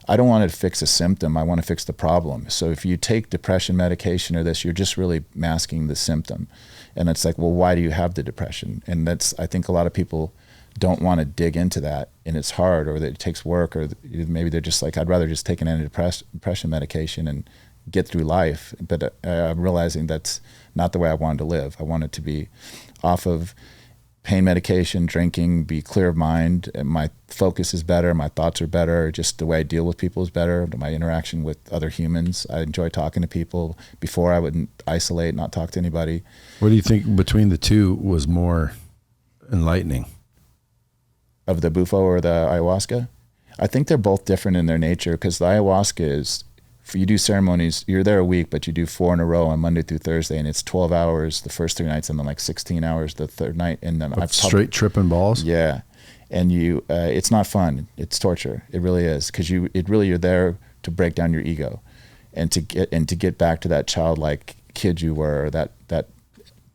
[SPEAKER 2] I don't want to fix a symptom, I want to fix the problem. So if you take depression medication or this, you're just really masking the symptom. And it's like, well, why do you have the depression? And I think a lot of people don't want to dig into that, and it's hard, or that it takes work, or maybe they're just like, I'd rather just take an antidepressant medication and get through life. But I'm realizing that's not the way I wanted to live. I wanted to be off of pain medication, drinking, be clear of mind, and my focus is better, my thoughts are better, just the way I deal with people is better, my interaction with other humans. I enjoy talking to people. Before, I wouldn't isolate, not talk to anybody.
[SPEAKER 1] What do you think between the two was more enlightening?
[SPEAKER 2] Of the bufo or the ayahuasca? I think they're both different in their nature, because the ayahuasca is, you do ceremonies, you're there a week, but you do 4 in a row on Monday through Thursday, and it's 12 hours the first 3 nights, and then like 16 hours the third night. And then
[SPEAKER 1] straight tripping balls.
[SPEAKER 2] Yeah. And it's not fun. It's torture. It really is. Cause you're there to break down your ego and to get back to that childlike kid you were, that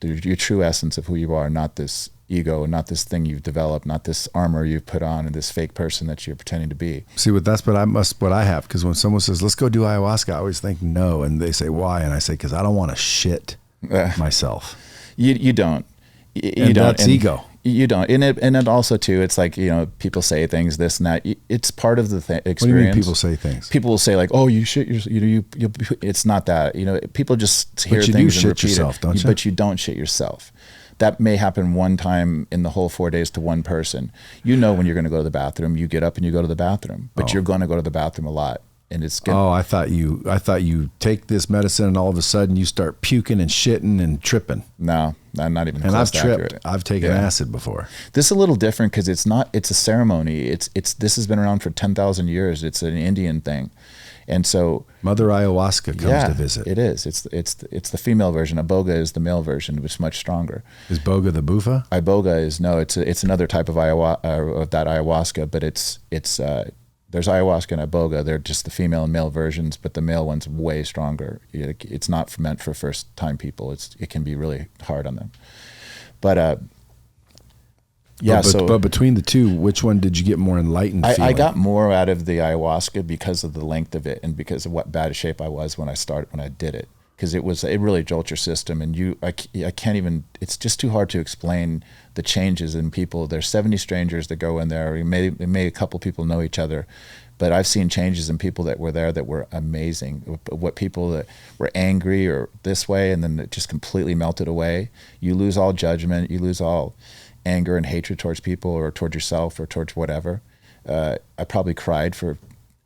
[SPEAKER 2] your true essence of who you are, not this ego, not this thing you've developed, not this armor you've put on, and this fake person that you're pretending to be.
[SPEAKER 1] See, what I have, because when someone says, let's go do ayahuasca, I always think no, and they say, why? And I say, because I don't want to shit myself.
[SPEAKER 2] You don't.
[SPEAKER 1] You don't. That's ego.
[SPEAKER 2] You don't. And it also too, it's like, people say things, this and that. It's part of the experience.
[SPEAKER 1] What do you mean people say things?
[SPEAKER 2] People will say like, oh, you shit yourself. It's not that. People just hear things and repeat
[SPEAKER 1] shit yourself, don't you?
[SPEAKER 2] But you don't shit yourself. That may happen one time in the whole 4 days to one person. When you're going to go to the bathroom, you get up and you go to the bathroom, but you're going to go to the bathroom a lot. And it's good.
[SPEAKER 1] Oh, I thought you take this medicine and all of a sudden you start puking and shitting and tripping.
[SPEAKER 2] No, I'm not even.
[SPEAKER 1] And
[SPEAKER 2] close
[SPEAKER 1] I've
[SPEAKER 2] to
[SPEAKER 1] tripped.
[SPEAKER 2] accurate.
[SPEAKER 1] I've taken acid before.
[SPEAKER 2] This is a little different because it's a ceremony. This has been around for 10,000 years. It's an Indian thing. And so
[SPEAKER 1] Mother Ayahuasca comes to visit.
[SPEAKER 2] It is. It's the female version. Iboga is the male version, which is much stronger.
[SPEAKER 1] Is Boga the Bufa?
[SPEAKER 2] Iboga is it's another type of ayahuasca, but there's ayahuasca and Iboga. They're just the female and male versions, but the male one's way stronger. It's not meant for first time people. It can be really hard on them. But
[SPEAKER 1] but between the two, which one did you get more enlightened feeling?
[SPEAKER 2] I got more out of the ayahuasca because of the length of it and because of what bad shape I was when I did it. Because it really jolts your system, and I can't even. It's just too hard to explain the changes in people. There's 70 strangers that go in there. Maybe a couple people know each other, but I've seen changes in people that were there that were amazing. What people that were angry or this way, and then it just completely melted away. You lose all judgment. You lose all anger and hatred towards people or towards yourself or towards whatever. I probably cried for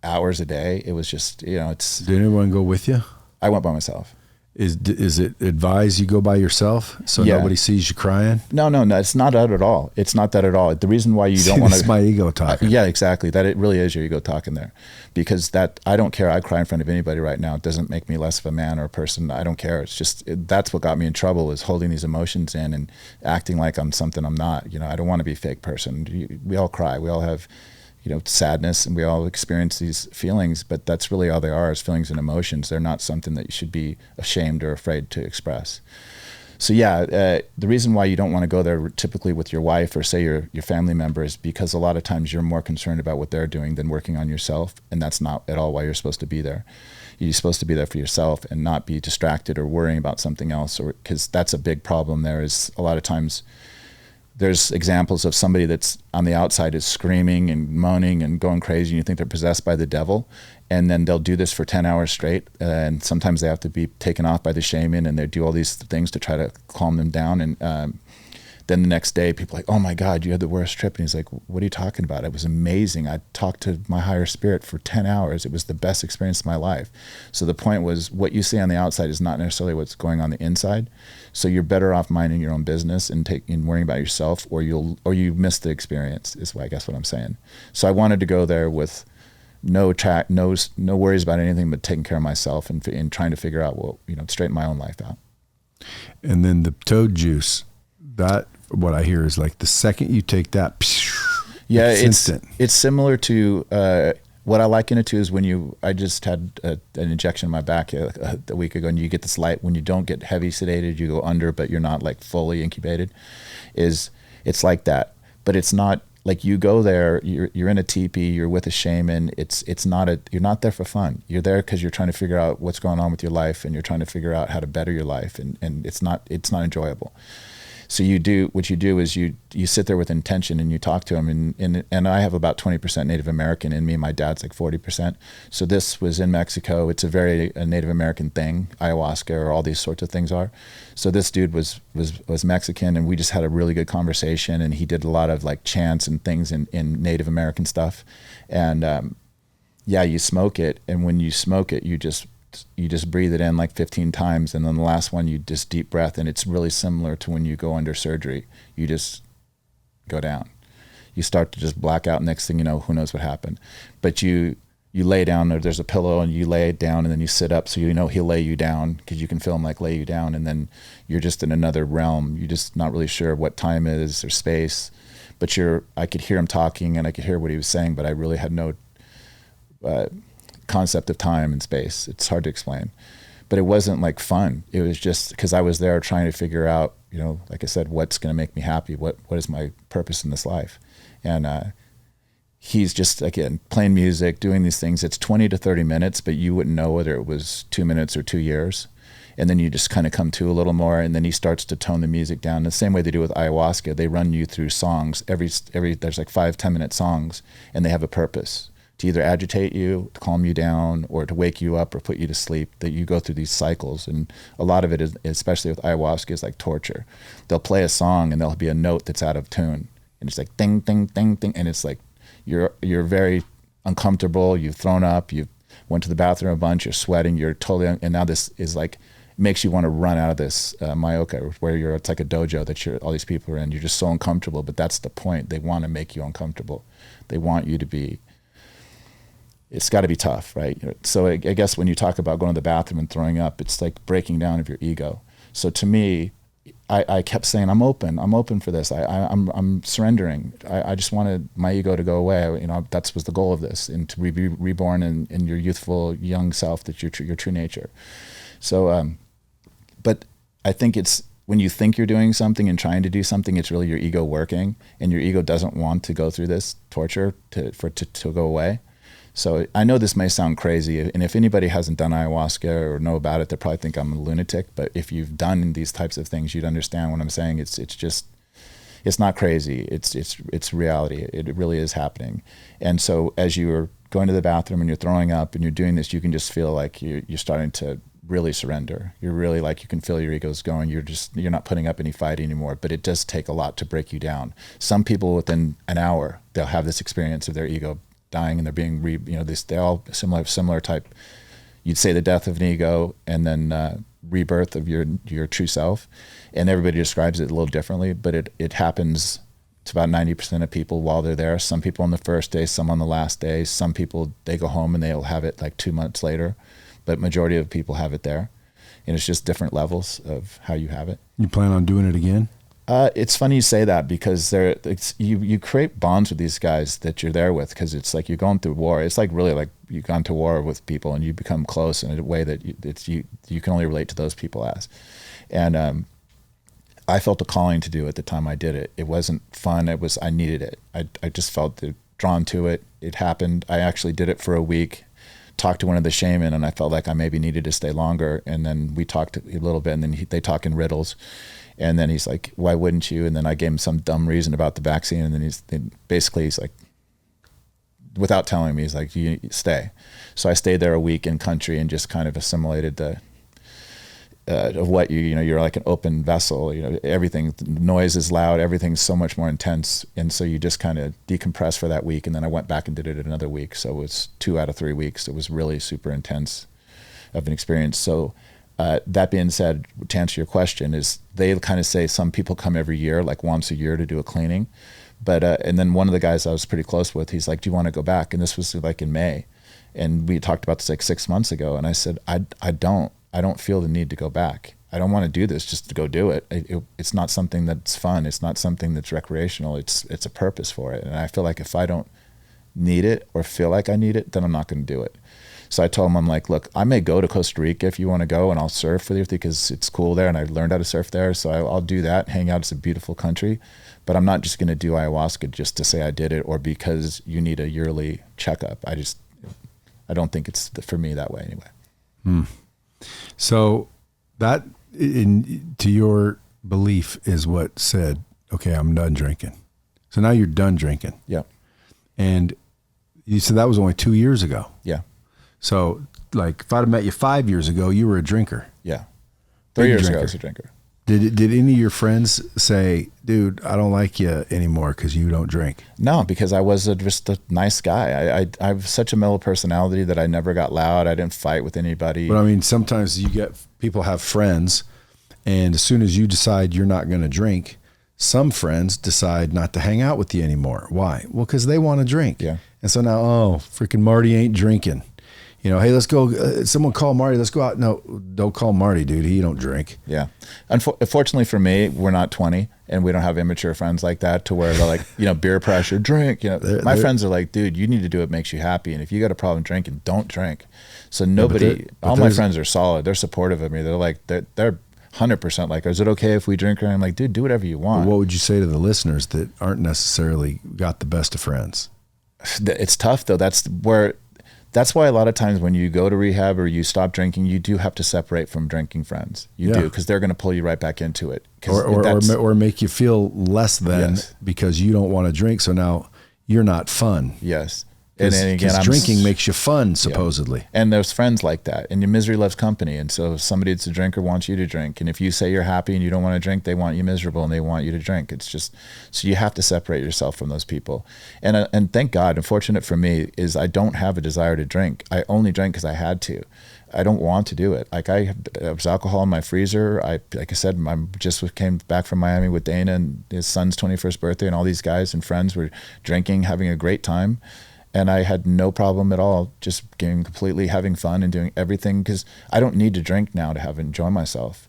[SPEAKER 2] hours a day. It was just, it's.
[SPEAKER 1] Did anyone go with you?
[SPEAKER 2] I went by myself.
[SPEAKER 1] Is it advised you go by yourself so nobody sees you crying?
[SPEAKER 2] No, it's not that at all. It's not that at all. The reason why you don't want to.
[SPEAKER 1] It's my ego talking.
[SPEAKER 2] Yeah, exactly. That it really is your ego talking there, because I don't care. I cry in front of anybody right now. It doesn't make me less of a man or a person. I don't care. It's just that's what got me in trouble, is holding these emotions in and acting like I'm something I'm not. I don't want to be a fake person. We all cry. We all have sadness, and we all experience these feelings, but that's really all they are, is feelings and emotions. They're not something that you should be ashamed or afraid to express. So the reason why you don't want to go there typically with your wife or say your family member is because a lot of times you're more concerned about what they're doing than working on yourself, and that's not at all why you're supposed to be there. You're supposed to be there for yourself and not be distracted or worrying about something else, or because that's a big problem there. Is a lot of times there's examples of somebody that's on the outside is screaming and moaning and going crazy, and you think they're possessed by the devil, and then they'll do this for 10 hours straight, and sometimes they have to be taken off by the shaman, and they do all these things to try to calm them down, and Then the next day, people are like, oh my God, you had the worst trip. And he's like, what are you talking about? It was amazing. I talked to my higher spirit for 10 hours. It was the best experience of my life. So the point was, what you see on the outside is not necessarily what's going on the inside. So you're better off minding your own business and worrying about yourself, or you miss the experience, is I guess what I'm saying. So I wanted to go there with no worries about anything but taking care of myself and trying to figure out, straighten my own life out.
[SPEAKER 1] And then the toad juice, that, what I hear is like the second you take that, it's instant.
[SPEAKER 2] It's similar to what I liken it to is when I just had an injection in my back a week ago, and you get this light when you don't get heavy sedated, you go under, but you're not like fully incubated. It's like that, but it's not like you go there, you're in a teepee, you're with a shaman. You're not there for fun. You're there because you're trying to figure out what's going on with your life, and you're trying to figure out how to better your life, and it's not enjoyable. So what you do is you sit there with intention and you talk to them, and I have about 20% Native American in me. My dad's like 40%. So this was in Mexico. It's a very Native American thing. Ayahuasca or all these sorts of things are. So this dude was Mexican, and we just had a really good conversation, and he did a lot of like chants and things in Native American stuff. And you smoke it, and when you smoke it, you just breathe it in like 15 times, and then the last one you just deep breath, and it's really similar to when you go under surgery. You just go down. You start to just black out. Next thing you know, who knows what happened. But you lay down, or there's a pillow, and you lay it down, and then you sit up, so he'll lay you down, because you can feel him like lay you down, and then you're just in another realm. You're just not really sure what time is or space, but I could hear him talking, and I could hear what he was saying, but I really had no concept of time and space. It's hard to explain, but it wasn't like fun. It was just because I was there trying to figure out, like I said, what's going to make me happy. What is my purpose in this life? And he's just, again, playing music, doing these things. It's 20 to 30 minutes, but you wouldn't know whether it was 2 minutes or 2 years. And then you just kind of come to a little more, and then he starts to tone the music down. The same way they do with ayahuasca, they run you through songs. There's like 5-10 minute songs, and they have a purpose. To either agitate you, to calm you down, or to wake you up or put you to sleep. That you go through these cycles, and a lot of it is, especially with ayahuasca, is like torture. They'll play a song, and there'll be a note that's out of tune, and it's like ding, ding, ding, ding, and it's like you're very uncomfortable. You've thrown up. You went to the bathroom a bunch. You're sweating. You're totally, and now this is like makes you want to run out of this Mayoka, where it's like a dojo that all these people are in. You're just so uncomfortable, but that's the point. They want to make you uncomfortable. They want you to be. It's got to be tough, right? So I guess when you talk about going to the bathroom and throwing up, it's like breaking down of your ego. So to me, I kept saying, I'm open for this. I'm surrendering. I just wanted my ego to go away. That was the goal of this, and to be reborn in your youthful, young self, that your true nature. So, but I think it's when you think you're doing something and trying to do something, it's really your ego working, and your ego doesn't want to go through this torture for it to go away. So I know this may sound crazy, and if anybody hasn't done ayahuasca or know about it, they probably think I'm a lunatic. But if you've done these types of things, you'd understand what I'm saying. It's not crazy. It's reality. It really is happening. And so as you're going to the bathroom and you're throwing up and you're doing this, you can just feel like you're starting to really surrender. You're really like, you can feel your ego's going. You're not putting up any fight anymore. But it does take a lot to break you down. Some people within an hour, they'll have this experience of their ego dying, and they're being they're all similar type. You'd say the death of an ego, and then rebirth of your true self, and everybody describes it a little differently, but it happens to about 90% of people while they're there. Some people on the first day, some on the last day. Some people, they go home and they'll have it like 2 months later, but majority of people have it there, and it's just different levels of how you have it.
[SPEAKER 1] You plan on doing it again?
[SPEAKER 2] It's funny you say that, because you create bonds with these guys that you're there with, because it's like you're going through war. It's like really like you've gone to war with people, and you become close in a way that you can only relate to those people as. And I felt a calling to do it at the time I did it. It wasn't fun. I needed it. I just felt drawn to it. It happened. I actually did it for a week. Talked to one of the shaman, and I felt like I maybe needed to stay longer. And then we talked a little bit, and then they talk in riddles. And then he's like, why wouldn't you? And then I gave him some dumb reason about the vaccine. And then he's like, without telling me, he's like, you stay. So I stayed there a week in country and just kind of assimilated of what you're like an open vessel. Everything, the noise is loud, everything's so much more intense, and so you just kind of decompress for that week. And then I went back and did it another week, so it was 2 out of 3 weeks. It was really super intense of an experience. So that being said, to answer your question, is they kind of say some people come every year, like once a year, to do a cleaning. But and then one of the guys I was pretty close with, he's like, do you want to go back? And this was like in May, and we talked about this like 6 months ago, and I said, I don't feel the need to go back. I don't want to do this just to go do it. It's not something that's fun. It's not something that's recreational. It's a purpose for it. And I feel like if I don't need it or feel like I need it, then I'm not going to do it. So I told him, I'm like, look, I may go to Costa Rica if you want to go, and I'll surf with you because it's cool there, and I learned how to surf there. So I'll do that, hang out. It's a beautiful country. But I'm not just going to do ayahuasca just to say I did it, or because you need a yearly checkup. I don't think it's for me that way anyway.
[SPEAKER 1] So that, to your belief, is what said, okay, I'm done drinking. So now you're done drinking.
[SPEAKER 2] Yeah.
[SPEAKER 1] And you said that was only 2 years ago.
[SPEAKER 2] Yeah.
[SPEAKER 1] So like if I'd have met you 5 years ago, you were a drinker.
[SPEAKER 2] Yeah. 3 years ago I was a drinker.
[SPEAKER 1] Did any of your friends say, dude, I don't like you anymore because you don't drink?
[SPEAKER 2] No, because I was just a nice guy. I have such a mellow personality that I never got loud. I didn't fight with anybody.
[SPEAKER 1] But I mean, sometimes people have friends, and as soon as you decide you're not going to drink, some friends decide not to hang out with you anymore. Why? Well, because they want to drink.
[SPEAKER 2] Yeah.
[SPEAKER 1] And so now, freaking Marty ain't drinking. Hey, let's go. Someone call Marty. Let's go out. No, don't call Marty, dude. He don't drink.
[SPEAKER 2] Yeah. Unfortunately for me, we're not 20, and we don't have immature friends like that to where they're like, beer pressure, drink. My friends are like, dude, you need to do what makes you happy. And if you got a problem drinking, don't drink. So all my friends are solid. They're supportive of me. They're like, they're 100% like, is it okay if we drink? And I'm like, dude, do whatever you want.
[SPEAKER 1] What would you say to the listeners that aren't necessarily got the best of friends?
[SPEAKER 2] It's tough though. That's why a lot of times when you go to rehab or you stop drinking, you do have to separate from drinking friends. You do, because they're going to pull you right back into it.
[SPEAKER 1] Or make you feel less than because you don't want to drink. So now you're not fun.
[SPEAKER 2] Yes.
[SPEAKER 1] And again, drinking makes you fun, supposedly.
[SPEAKER 2] Yeah. And there's friends like that. And your misery loves company. And so if somebody that's a drinker wants you to drink. And if you say you're happy and you don't want to drink, they want you miserable and they want you to drink. It's just, so you have to separate yourself from those people. And thank God, unfortunate for me, is I don't have a desire to drink. I only drank because I had to. I don't want to do it. Like there was alcohol in my freezer. Like I said, I just came back from Miami with Dana and his son's 21st birthday, and all these guys and friends were drinking, having a great time. And I had no problem at all just completely having fun and doing everything, because I don't need to drink now to enjoy myself.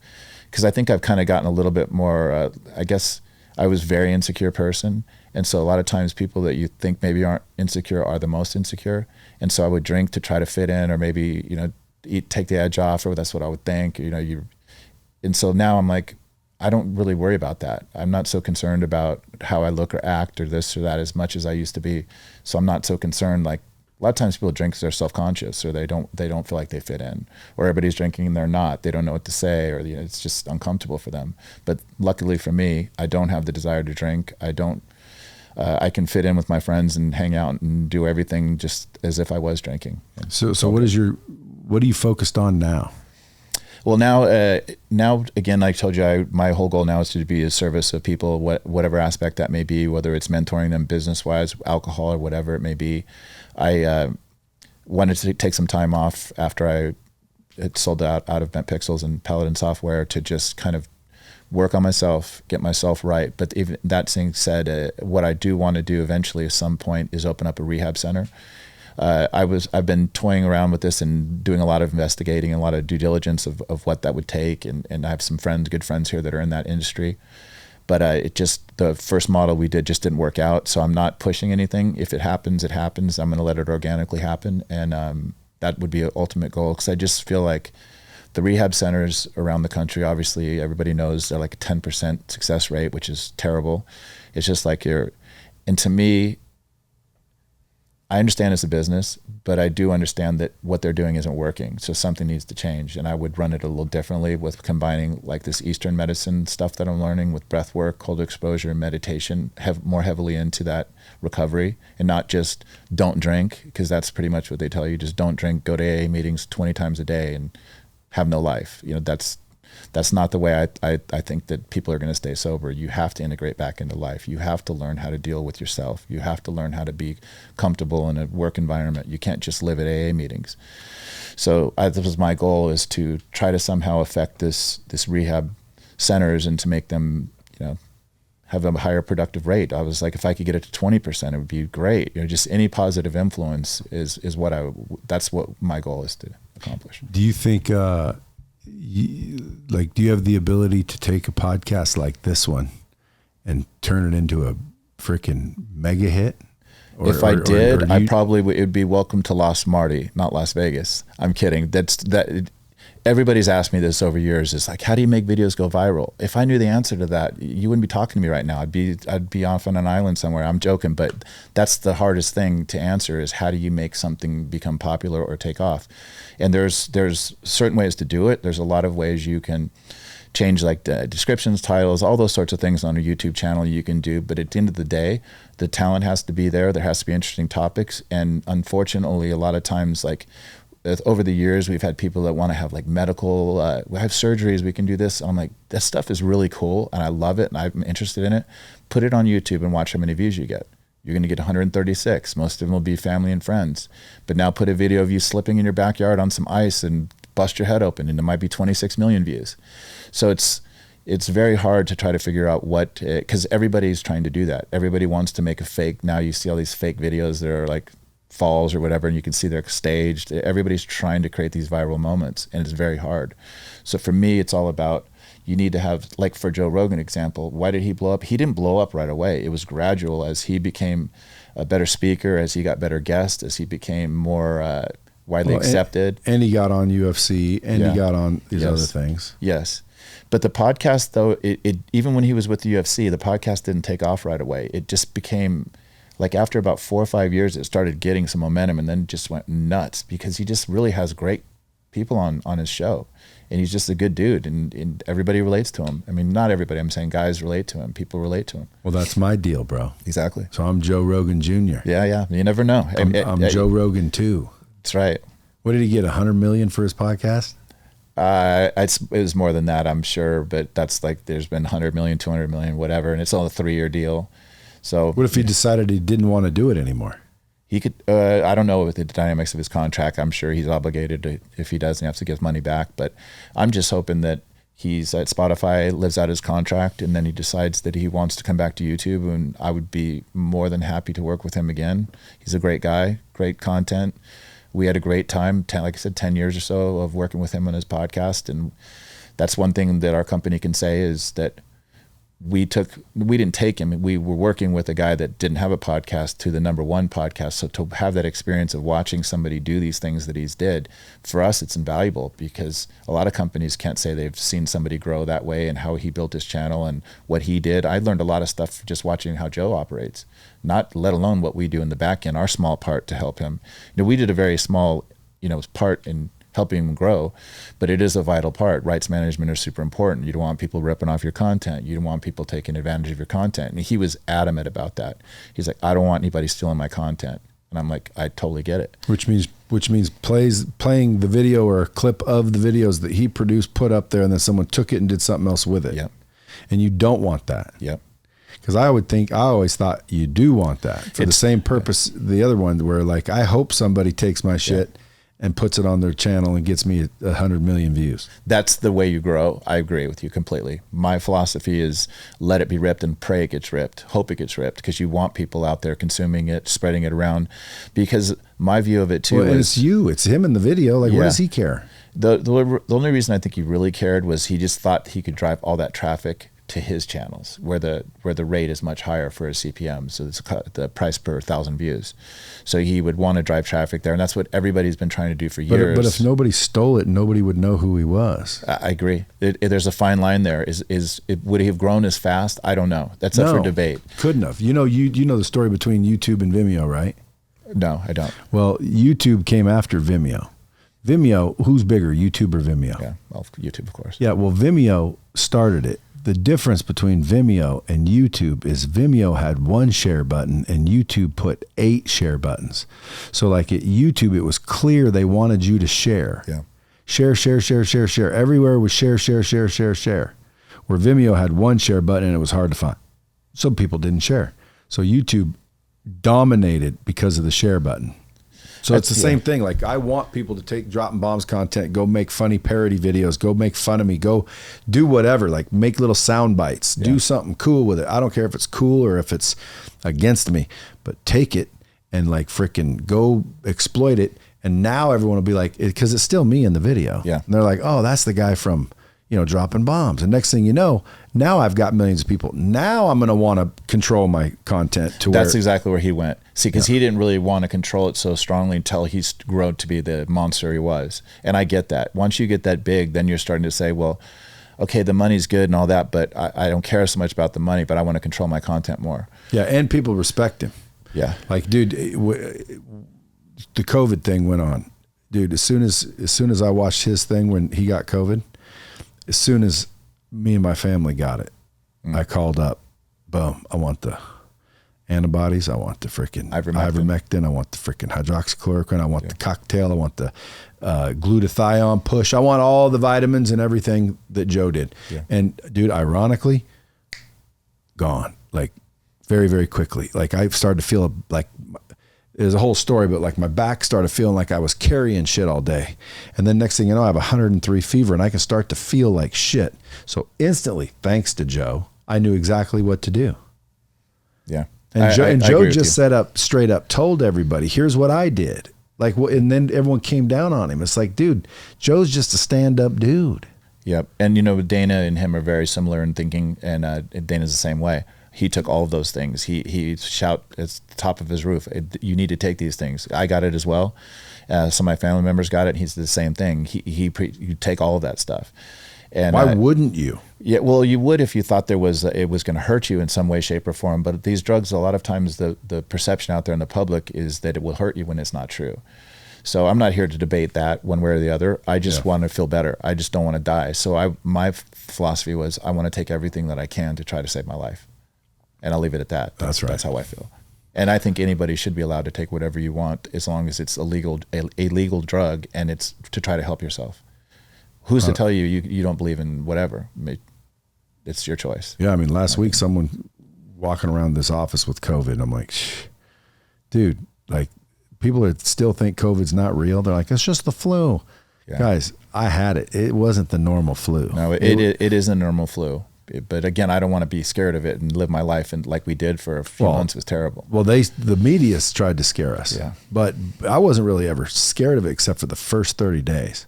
[SPEAKER 2] Because I think I've kind of gotten a little bit more, I guess I was a very insecure person. And so a lot of times people that you think maybe aren't insecure are the most insecure. And so I would drink to try to fit in, or maybe, take the edge off, or that's what I would think, and so now I'm like, I don't really worry about that. I'm not so concerned about how I look or act or this or that as much as I used to be. So I'm not so concerned. Like a lot of times people drink because they're self-conscious, or they don't feel like they fit in, or everybody's drinking and they're not. They don't know what to say, or it's just uncomfortable for them. But luckily for me, I don't have the desire to drink. I can fit in with my friends and hang out and do everything just as if I was drinking.
[SPEAKER 1] So what are you focused on now?
[SPEAKER 2] Well, now again, like I told you, my whole goal now is to be a service of people, whatever aspect that may be, whether it's mentoring them business-wise, alcohol, or whatever it may be. I wanted to take some time off after I had sold out of Bent Pixels and Paladin Software to just kind of work on myself, get myself right. But even that being said, what I do want to do eventually at some point is open up a rehab center. I've been toying around with this and doing a lot of investigating, a lot of due diligence of what that would take. And I have some good friends here that are in that industry. But the first model we did just didn't work out. So I'm not pushing anything. If it happens, it happens. I'm going to let it organically happen. And that would be an ultimate goal, because I just feel like the rehab centers around the country, obviously everybody knows they're like a 10% success rate, which is terrible. It's just like and to me, I understand it's a business, but I do understand that what they're doing isn't working. So something needs to change. And I would run it a little differently with combining like this Eastern medicine stuff that I'm learning with breath work, cold exposure, and meditation, more heavily into that recovery, and not just don't drink, because that's pretty much what they tell you. Just don't drink, go to AA meetings 20 times a day and have no life. That's not the way I think that people are going to stay sober. You have to integrate back into life. You have to learn how to deal with yourself. You have to learn how to be comfortable in a work environment. You can't just live at AA meetings. So that was my goal, is to try to somehow affect this rehab centers and to make them, have a higher productive rate. I was like, if I could get it to 20%, it would be great. Just any positive influence is that's what my goal is to accomplish.
[SPEAKER 1] Do you think, do you have the ability to take a podcast like this one and turn it into a freaking mega hit?
[SPEAKER 2] If I did, I probably would. It would be Welcome to Lost Marty, not Las Vegas. I'm kidding. Everybody's asked me this over years. It's like, how do you make videos go viral? If I knew the answer to that, you wouldn't be talking to me right now. I'd be off on an island somewhere. I'm joking, but that's the hardest thing to answer, is how do you make something become popular or take off? And there's certain ways to do it. There's a lot of ways you can change, like the descriptions, titles, all those sorts of things on a YouTube channel you can do. But at the end of the day, the talent has to be there. There has to be interesting topics. And unfortunately, a lot of times, like, over the years, we've had people that want to have like medical, we have surgeries, we can do this. I'm like, that stuff is really cool and I love it and I'm interested in it. Put it on YouTube and watch how many views you get. You're going to get 136. Most of them will be family and friends. But now put a video of you slipping in your backyard on some ice and bust your head open, and it might be 26 million views. So it's very hard to try to figure out what, because everybody's trying to do that. Everybody wants to make a fake. Now you see all these fake videos that are like falls or whatever, and you can see they're staged. Everybody's trying to create these viral moments, and it's very hard. So for me, it's all about, you need to have, like for Joe Rogan example, why did he blow up? He didn't blow up right away. It was gradual as he became a better speaker, as he got better guests, as he became more widely accepted.
[SPEAKER 1] And he got on UFC, and he got on these other things.
[SPEAKER 2] Yes. But the podcast, though, it even when he was with the UFC, the podcast didn't take off right away. It just became, like after about 4 or 5 years, it started getting some momentum, and then just went nuts because he just really has great people on his show. And he's just a good dude, and everybody relates to him. I mean, not everybody. I'm saying guys relate to him. People relate to him.
[SPEAKER 1] Well, that's my deal, bro.
[SPEAKER 2] Exactly.
[SPEAKER 1] So I'm Joe Rogan Jr.
[SPEAKER 2] Yeah. You never know.
[SPEAKER 1] I'm Joe Rogan too.
[SPEAKER 2] That's right.
[SPEAKER 1] What did he get, 100 million for his podcast?
[SPEAKER 2] It was more than that, I'm sure. But that's like, there's been 100 million, 200 million, whatever. And it's all a 3-year deal. So
[SPEAKER 1] what if he decided he didn't want to do it anymore?
[SPEAKER 2] He could, I don't know with the dynamics of his contract. I'm sure he's obligated to, if he does, he has to give money back. But I'm just hoping that he's at Spotify, lives out his contract, and then he decides that he wants to come back to YouTube. And I would be more than happy to work with him again. He's a great guy, great content. We had a great time, like I said, 10 years or so of working with him on his podcast. And that's one thing that our company can say is that we didn't take him. We were working with a guy that didn't have a podcast to the #1 podcast. So to have that experience of watching somebody do these things that he's did, for us, it's invaluable, because a lot of companies can't say they've seen somebody grow that way and how he built his channel and what he did. I learned a lot of stuff just watching how Joe operates, not let alone what we do in the back end, our small part to help him. We did a very small, part in helping him grow, but it is a vital part. Rights management are super important. You don't want people ripping off your content. You don't want people taking advantage of your content. And he was adamant about that. He's like, I don't want anybody stealing my content. And I'm like, I totally get it.
[SPEAKER 1] Which means playing the video or a clip of the videos that he produced, put up there, and then someone took it and did something else with it.
[SPEAKER 2] Yep.
[SPEAKER 1] And you don't want that.
[SPEAKER 2] Yep.
[SPEAKER 1] Because I always thought you do want that for the same purpose. The other one where, like, I hope somebody takes my shit and puts it on their channel and gets me 100 million views.
[SPEAKER 2] That's the way you grow. I agree with you completely. My philosophy is let it be ripped and pray it gets ripped. Hope it gets ripped, because you want people out there consuming it, spreading it around. Because my view of it too is,
[SPEAKER 1] it's him in the video. Like, what does he care?
[SPEAKER 2] The only reason I think he really cared was he just thought he could drive all that traffic to his channels where the rate is much higher for his CPM. So it's the price per 1,000 views. So he would want to drive traffic there. And that's what everybody's been trying to do for years.
[SPEAKER 1] But if nobody stole it, nobody would know who he was.
[SPEAKER 2] I agree. There's a fine line there. Would he have grown as fast? I don't know. That's up for debate.
[SPEAKER 1] Couldn't have. You know the story between YouTube and Vimeo, right?
[SPEAKER 2] No, I don't.
[SPEAKER 1] Well, YouTube came after Vimeo. Vimeo, who's bigger, YouTube or Vimeo?
[SPEAKER 2] Yeah, well, YouTube, of course.
[SPEAKER 1] Yeah, well, Vimeo started it. The difference between Vimeo and YouTube is Vimeo had 1 share button and YouTube put 8 share buttons. So like at YouTube, it was clear they wanted you to share.
[SPEAKER 2] Yeah.
[SPEAKER 1] Share. Everywhere was share. Where Vimeo had one share button and it was hard to find. Some people didn't share. So YouTube dominated because of the share button. So it's the same thing. Like, I want people to take Dropping Bombs content, go make funny parody videos, go make fun of me, go do whatever, like make little sound bites, do something cool with it. I don't care if it's cool or if it's against me, but take it and like freaking go exploit it. And now everyone will be like, because it's still me in the video.
[SPEAKER 2] Yeah.
[SPEAKER 1] And they're like, oh, that's the guy from, Dropping Bombs. And next thing you know, now I've got millions of people. Now I'm going to want to control my content to
[SPEAKER 2] That's exactly where he went. See, because he didn't really want to control it so strongly until he's grown to be the monster he was. And I get that. Once you get that big, then you're starting to say, well, okay, the money's good and all that, but I don't care so much about the money, but I want to control my content more.
[SPEAKER 1] Yeah, and people respect him.
[SPEAKER 2] Yeah.
[SPEAKER 1] Like, dude, the COVID thing went on. Dude, as soon as I watched his thing when he got COVID, as soon as me and my family got it, I called up, boom, I want the antibodies, I want the freaking ivermectin, I want the freaking hydroxychloroquine, I want the cocktail, I want the glutathione push, I want all the vitamins and everything that Joe did. Yeah. And dude, ironically, gone, like very, very quickly. Like, I started to feel like, there's a whole story, but like my back started feeling like I was carrying shit all day. And then next thing you know, I have 103 fever and I can start to feel like shit. So instantly, thanks to Joe, I knew exactly what to do.
[SPEAKER 2] Yeah.
[SPEAKER 1] And Joe just straight up told everybody, here's what I did. Like, and then everyone came down on him. It's like, dude, Joe's just a stand-up dude.
[SPEAKER 2] Yep. And Dana and him are very similar in thinking, and Dana's the same way. He took all of those things. He shout at the top of his roof, you need to take these things. I got it as well. Some of my family members got it. He's the same thing. You take all of that stuff. And
[SPEAKER 1] why wouldn't you?
[SPEAKER 2] Yeah, well, you would if you thought it was going to hurt you in some way, shape, or form. But these drugs, a lot of times, the perception out there in the public is that it will hurt you when it's not true. So I'm not here to debate that one way or the other. I just want to feel better. I just don't want to die. So my philosophy was, I want to take everything that I can to try to save my life. And I'll leave it at that.
[SPEAKER 1] That's right.
[SPEAKER 2] That's how I feel. And I think anybody should be allowed to take whatever you want as long as it's a legal drug and it's to try to help yourself. Who's to tell you don't believe in whatever? It's your choice.
[SPEAKER 1] Yeah, I mean, last week someone walking around this office with COVID, and I'm like, dude, like, people still think COVID's not real. They're like, it's just the flu. Yeah. Guys, I had it. It wasn't the normal flu.
[SPEAKER 2] No, it is a normal flu. But again, I don't want to be scared of it and live my life and like we did for a few months. It was terrible.
[SPEAKER 1] Well, the media's tried to scare us.
[SPEAKER 2] Yeah.
[SPEAKER 1] But I wasn't really ever scared of it except for the first 30 days.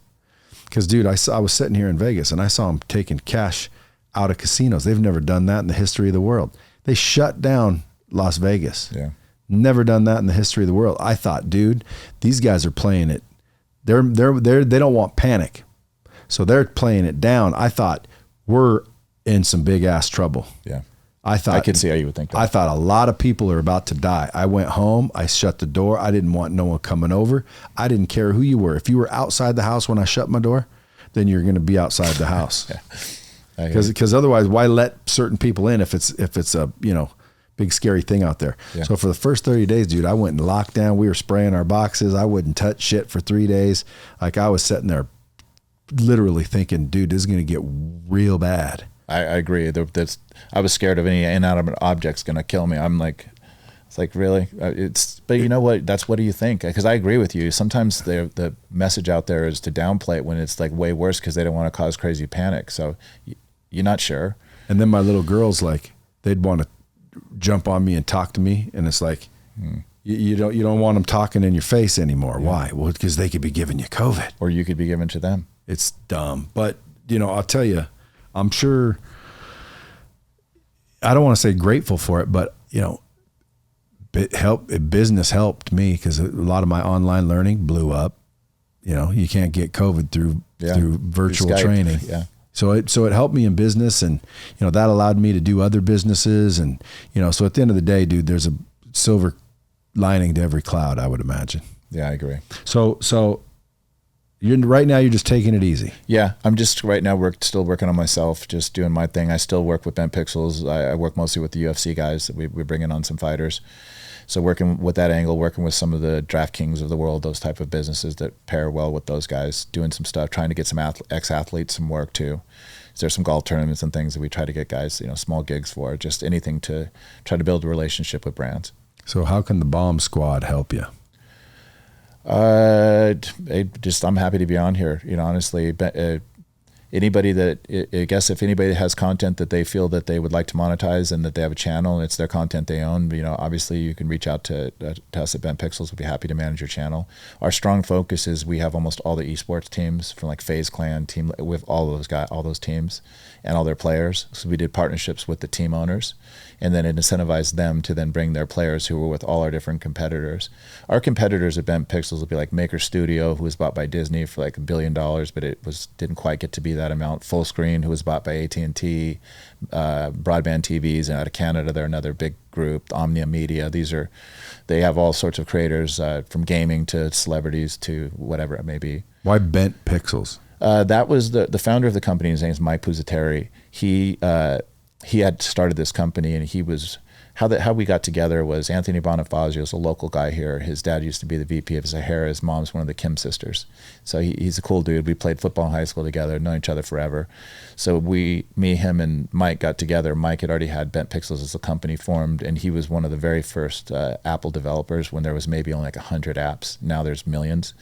[SPEAKER 1] Because, dude, I was sitting here in Vegas and I saw them taking cash out of casinos. They've never done that in the history of the world. They shut down Las Vegas.
[SPEAKER 2] Yeah.
[SPEAKER 1] Never done that in the history of the world. I thought, dude, these guys are playing it. They don't want panic. So they're playing it down. I thought, we're in some big ass trouble.
[SPEAKER 2] Yeah.
[SPEAKER 1] I could
[SPEAKER 2] see how you would think that.
[SPEAKER 1] I thought a lot of people are about to die. I went home. I shut the door. I didn't want no one coming over. I didn't care who you were. If you were outside the house when I shut my door, then you're going to be outside the house. Because otherwise, why let certain people in if it's a big scary thing out there? Yeah. So for the first 30 days, dude, I went in lockdown. We were spraying our boxes. I wouldn't touch shit for 3 days. Like, I was sitting there literally thinking, dude, this is going to get real bad.
[SPEAKER 2] I agree. I was scared of any inanimate objects going to kill me. I'm like, it's like, really? But you know what? That's what do you think? Because I agree with you. Sometimes the message out there is to downplay it when it's like way worse because they don't want to cause crazy panic. So you're not sure.
[SPEAKER 1] And then my little girls, like, they'd want to jump on me and talk to me, and it's like, you don't want them talking in your face anymore. Yeah. Why? Well, because they could be giving you COVID,
[SPEAKER 2] or you could be giving to them.
[SPEAKER 1] It's dumb, but I'll tell you. I'm sure, I don't want to say grateful for it, but business helped me because a lot of my online learning blew up. You can't get COVID through virtual training.
[SPEAKER 2] Yeah.
[SPEAKER 1] So it helped me in business, and that allowed me to do other businesses, and so at the end of the day, dude, there's a silver lining to every cloud, I would imagine.
[SPEAKER 2] Yeah, I agree.
[SPEAKER 1] So Right now you're just taking it easy.
[SPEAKER 2] Yeah, I'm just right now still working on myself, just doing my thing. I still work with Bent Pixels. I work mostly with the UFC guys. We're bringing on some fighters. So working with that angle, working with some of the DraftKings of the world, those type of businesses that pair well with those guys, doing some stuff, trying to get some ex-athletes some work too. There's some golf tournaments and things that we try to get guys, small gigs for, just anything to try to build a relationship with brands.
[SPEAKER 1] So how can the Bomb Squad help you?
[SPEAKER 2] I'm happy to be on here. Honestly, anybody that, I guess if anybody has content that they feel that they would like to monetize and that they have a channel and it's their content they own, obviously you can reach out to us at Bent Pixels. We'll be happy to manage your channel. Our strong focus is we have almost all the esports teams from like FaZe Clan team with all those teams and all their players. So we did partnerships with the team owners, and then it incentivized them to then bring their players who were with all our different competitors. Our competitors at Bent Pixels will be like Maker Studio, who was bought by Disney for like $1 billion, but didn't quite get to be that amount. Full Screen, who was bought by AT&T, Broadband TVs, and out of Canada, they're another big group. Omnia Media, they have all sorts of creators, from gaming to celebrities to whatever it may be.
[SPEAKER 1] Why Bent Pixels?
[SPEAKER 2] That was the founder of the company. His name is Mike Puzzateri. He had started this company, and he was how we got together was Anthony Bonifazio is a local guy here. His dad used to be the VP of Sahara. His mom's one of the Kim sisters. So he's a cool dude. We played football in high school together, known each other forever. So me, him, and Mike got together. Mike had already had Bent Pixels as a company formed, and he was one of the very first Apple developers when there was maybe only like 100 apps. Now there's millions.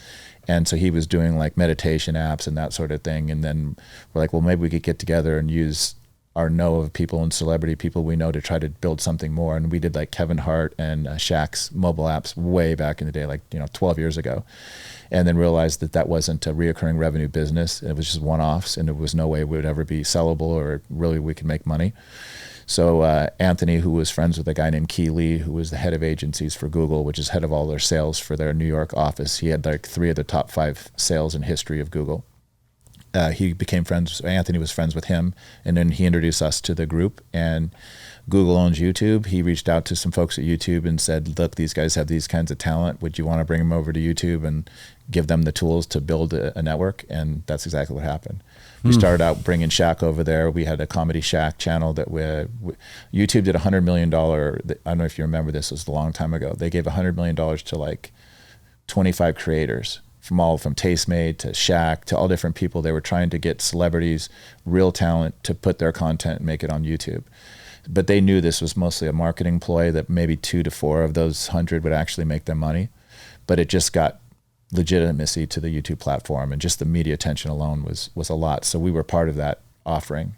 [SPEAKER 2] And so he was doing like meditation apps and that sort of thing. And then we're like, well, maybe we could get together and use our know of people and celebrity people we know to try to build something more. And we did like Kevin Hart and Shaq's mobile apps way back in the day, like 12 years ago, and then realized that wasn't a reoccurring revenue business. It was just one-offs, and there was no way we would ever be sellable or really we could make money. So Anthony, who was friends with a guy named Key Lee, who was the head of agencies for Google, which is head of all their sales for their New York office. He had like 3 of the top 5 sales in history of Google. He became friends. Anthony was friends with him, and then he introduced us to the group. And Google owns YouTube. He reached out to some folks at YouTube and said, "Look, these guys have these kinds of talent. Would you want to bring them over to YouTube and give them the tools to build a network?" And that's exactly what happened. We started out bringing Shaq over there. We had a Comedy Shaq channel that YouTube did $100 million. I don't know if you remember this. It was a long time ago. They gave $100 million to like 25 creators. From Tastemade to Shaq to all different people. They were trying to get celebrities, real talent, to put their content and make it on YouTube. But they knew this was mostly a marketing ploy, that maybe 2 to 4 of those 100 would actually make them money. But it just got legitimacy to the YouTube platform, and just the media attention alone was a lot. So we were part of that offering.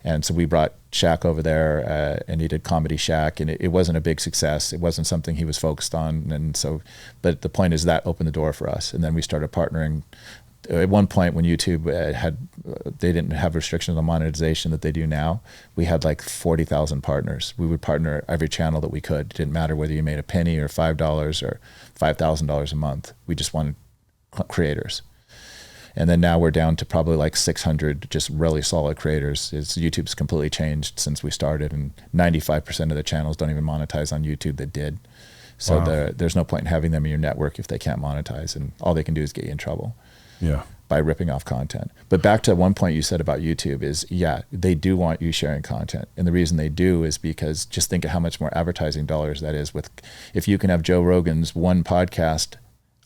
[SPEAKER 2] And so we brought Shaq over there, and he did Comedy Shaq, and it wasn't a big success. It wasn't something he was focused on. And so, but the point is that opened the door for us. And then we started partnering. At one point when YouTube they didn't have restrictions on monetization that they do now, we had like 40,000 partners. We would partner every channel that we could. It didn't matter whether you made a penny or $5 or $5,000 a month. We just wanted creators. And then now we're down to probably like 600 just really solid creators. YouTube's completely changed since we started, and 95% of the channels don't even monetize on YouTube that did. So wow. There's no point in having them in your network if they can't monetize, and all they can do is get you in trouble.
[SPEAKER 1] Yeah.
[SPEAKER 2] By ripping off content. But back to one point you said about YouTube is, yeah, they do want you sharing content. And the reason they do is because just think of how much more advertising dollars that is. If you can have Joe Rogan's one podcast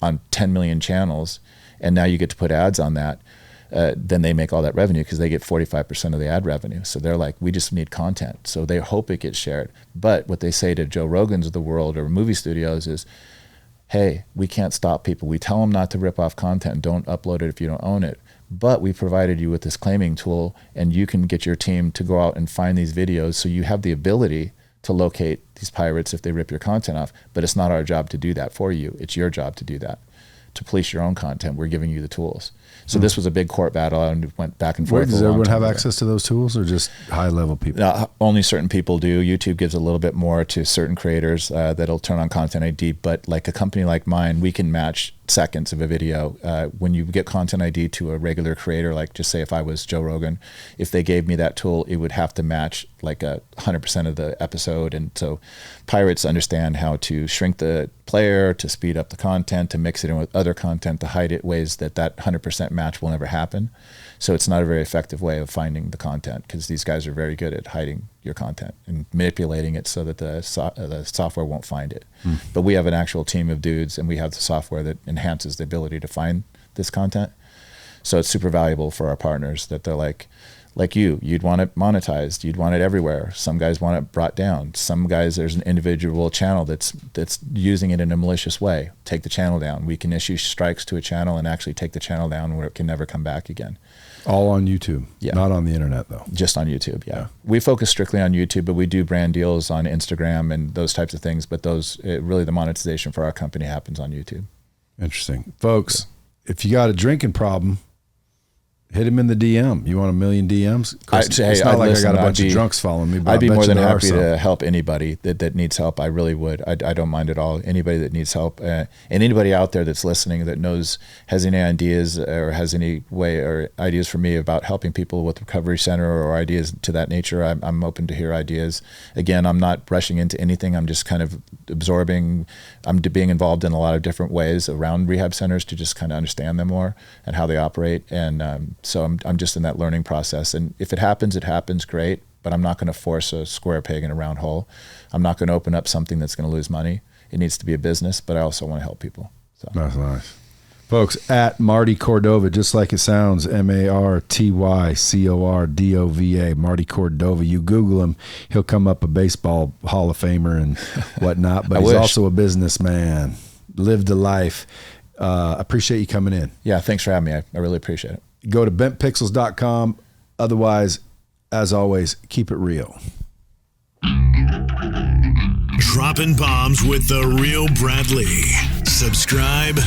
[SPEAKER 2] on 10 million channels, and now you get to put ads on that, then they make all that revenue because they get 45% of the ad revenue. So they're like, we just need content. So they hope it gets shared. But what they say to Joe Rogans of the world or movie studios is, hey, we can't stop people. We tell them not to rip off content. Don't upload it if you don't own it. But we provided you with this claiming tool, and you can get your team to go out and find these videos, so you have the ability to locate these pirates if they rip your content off. But it's not our job to do that for you. It's your job to do that. To police your own content, we're giving you the tools. So this was a big court battle, and it went back and forth.
[SPEAKER 1] Does everyone have access to those tools, or just high-level people?
[SPEAKER 2] No, only certain people do. YouTube gives a little bit more to certain creators that'll turn on Content ID. But like a company like mine, we can match seconds of a video. When you get content ID to a regular creator, like just say if I was Joe Rogan, if they gave me that tool, it would have to match like 100% of the episode. And so pirates understand how to shrink the player, to speed up the content, to mix it in with other content, to hide it ways that 100% match will never happen. So it's not a very effective way of finding the content, because these guys are very good at hiding your content and manipulating it so that the software won't find it. But we have an actual team of dudes, and we have the software that enhances the ability to find this content. So it's super valuable for our partners, that they're like you'd want it monetized, you'd want it everywhere. Some guys want it brought down. Some guys, there's an individual channel that's using it in a malicious way. Take the channel down. We can issue strikes to a channel and actually take the channel down where it can never come back again.
[SPEAKER 1] All on YouTube,
[SPEAKER 2] yeah.
[SPEAKER 1] Not on the internet though.
[SPEAKER 2] Just on YouTube, yeah. We focus strictly on YouTube, but we do brand deals on Instagram and those types of things. But really the monetization for our company happens on YouTube.
[SPEAKER 1] Interesting. Folks, if you got a drinking problem, hit him in the DM. You want 1 million DMs? It's not like I got a bunch of drunks following me, but
[SPEAKER 2] I'd be more than happy to help anybody that needs help. I really would. I don't mind at all. Anybody that needs help, and anybody out there that's listening that has any ideas or has any way or ideas for me about helping people with recovery center or ideas to that nature, I'm open to hear ideas. Again, I'm not rushing into anything. I'm just kind of absorbing. I'm being involved in a lot of different ways around rehab centers to just kind of understand them more and how they operate. And so I'm just in that learning process. And if it happens, great. But I'm not going to force a square peg in a round hole. I'm not going to open up something that's going to lose money. It needs to be a business, but I also want to help people. So.
[SPEAKER 1] That's nice. Folks, at Marty Cordova, just like it sounds, MartyCordova, Marty Cordova. You Google him, he'll come up a baseball Hall of Famer and whatnot, but he's also a businessman, lived a life. Appreciate you coming in.
[SPEAKER 2] Yeah, thanks for having me. I really appreciate it.
[SPEAKER 1] Go to bentpixels.com. Otherwise, as always, keep it real.
[SPEAKER 3] Dropping bombs with the real Bradley. Subscribe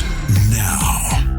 [SPEAKER 3] now.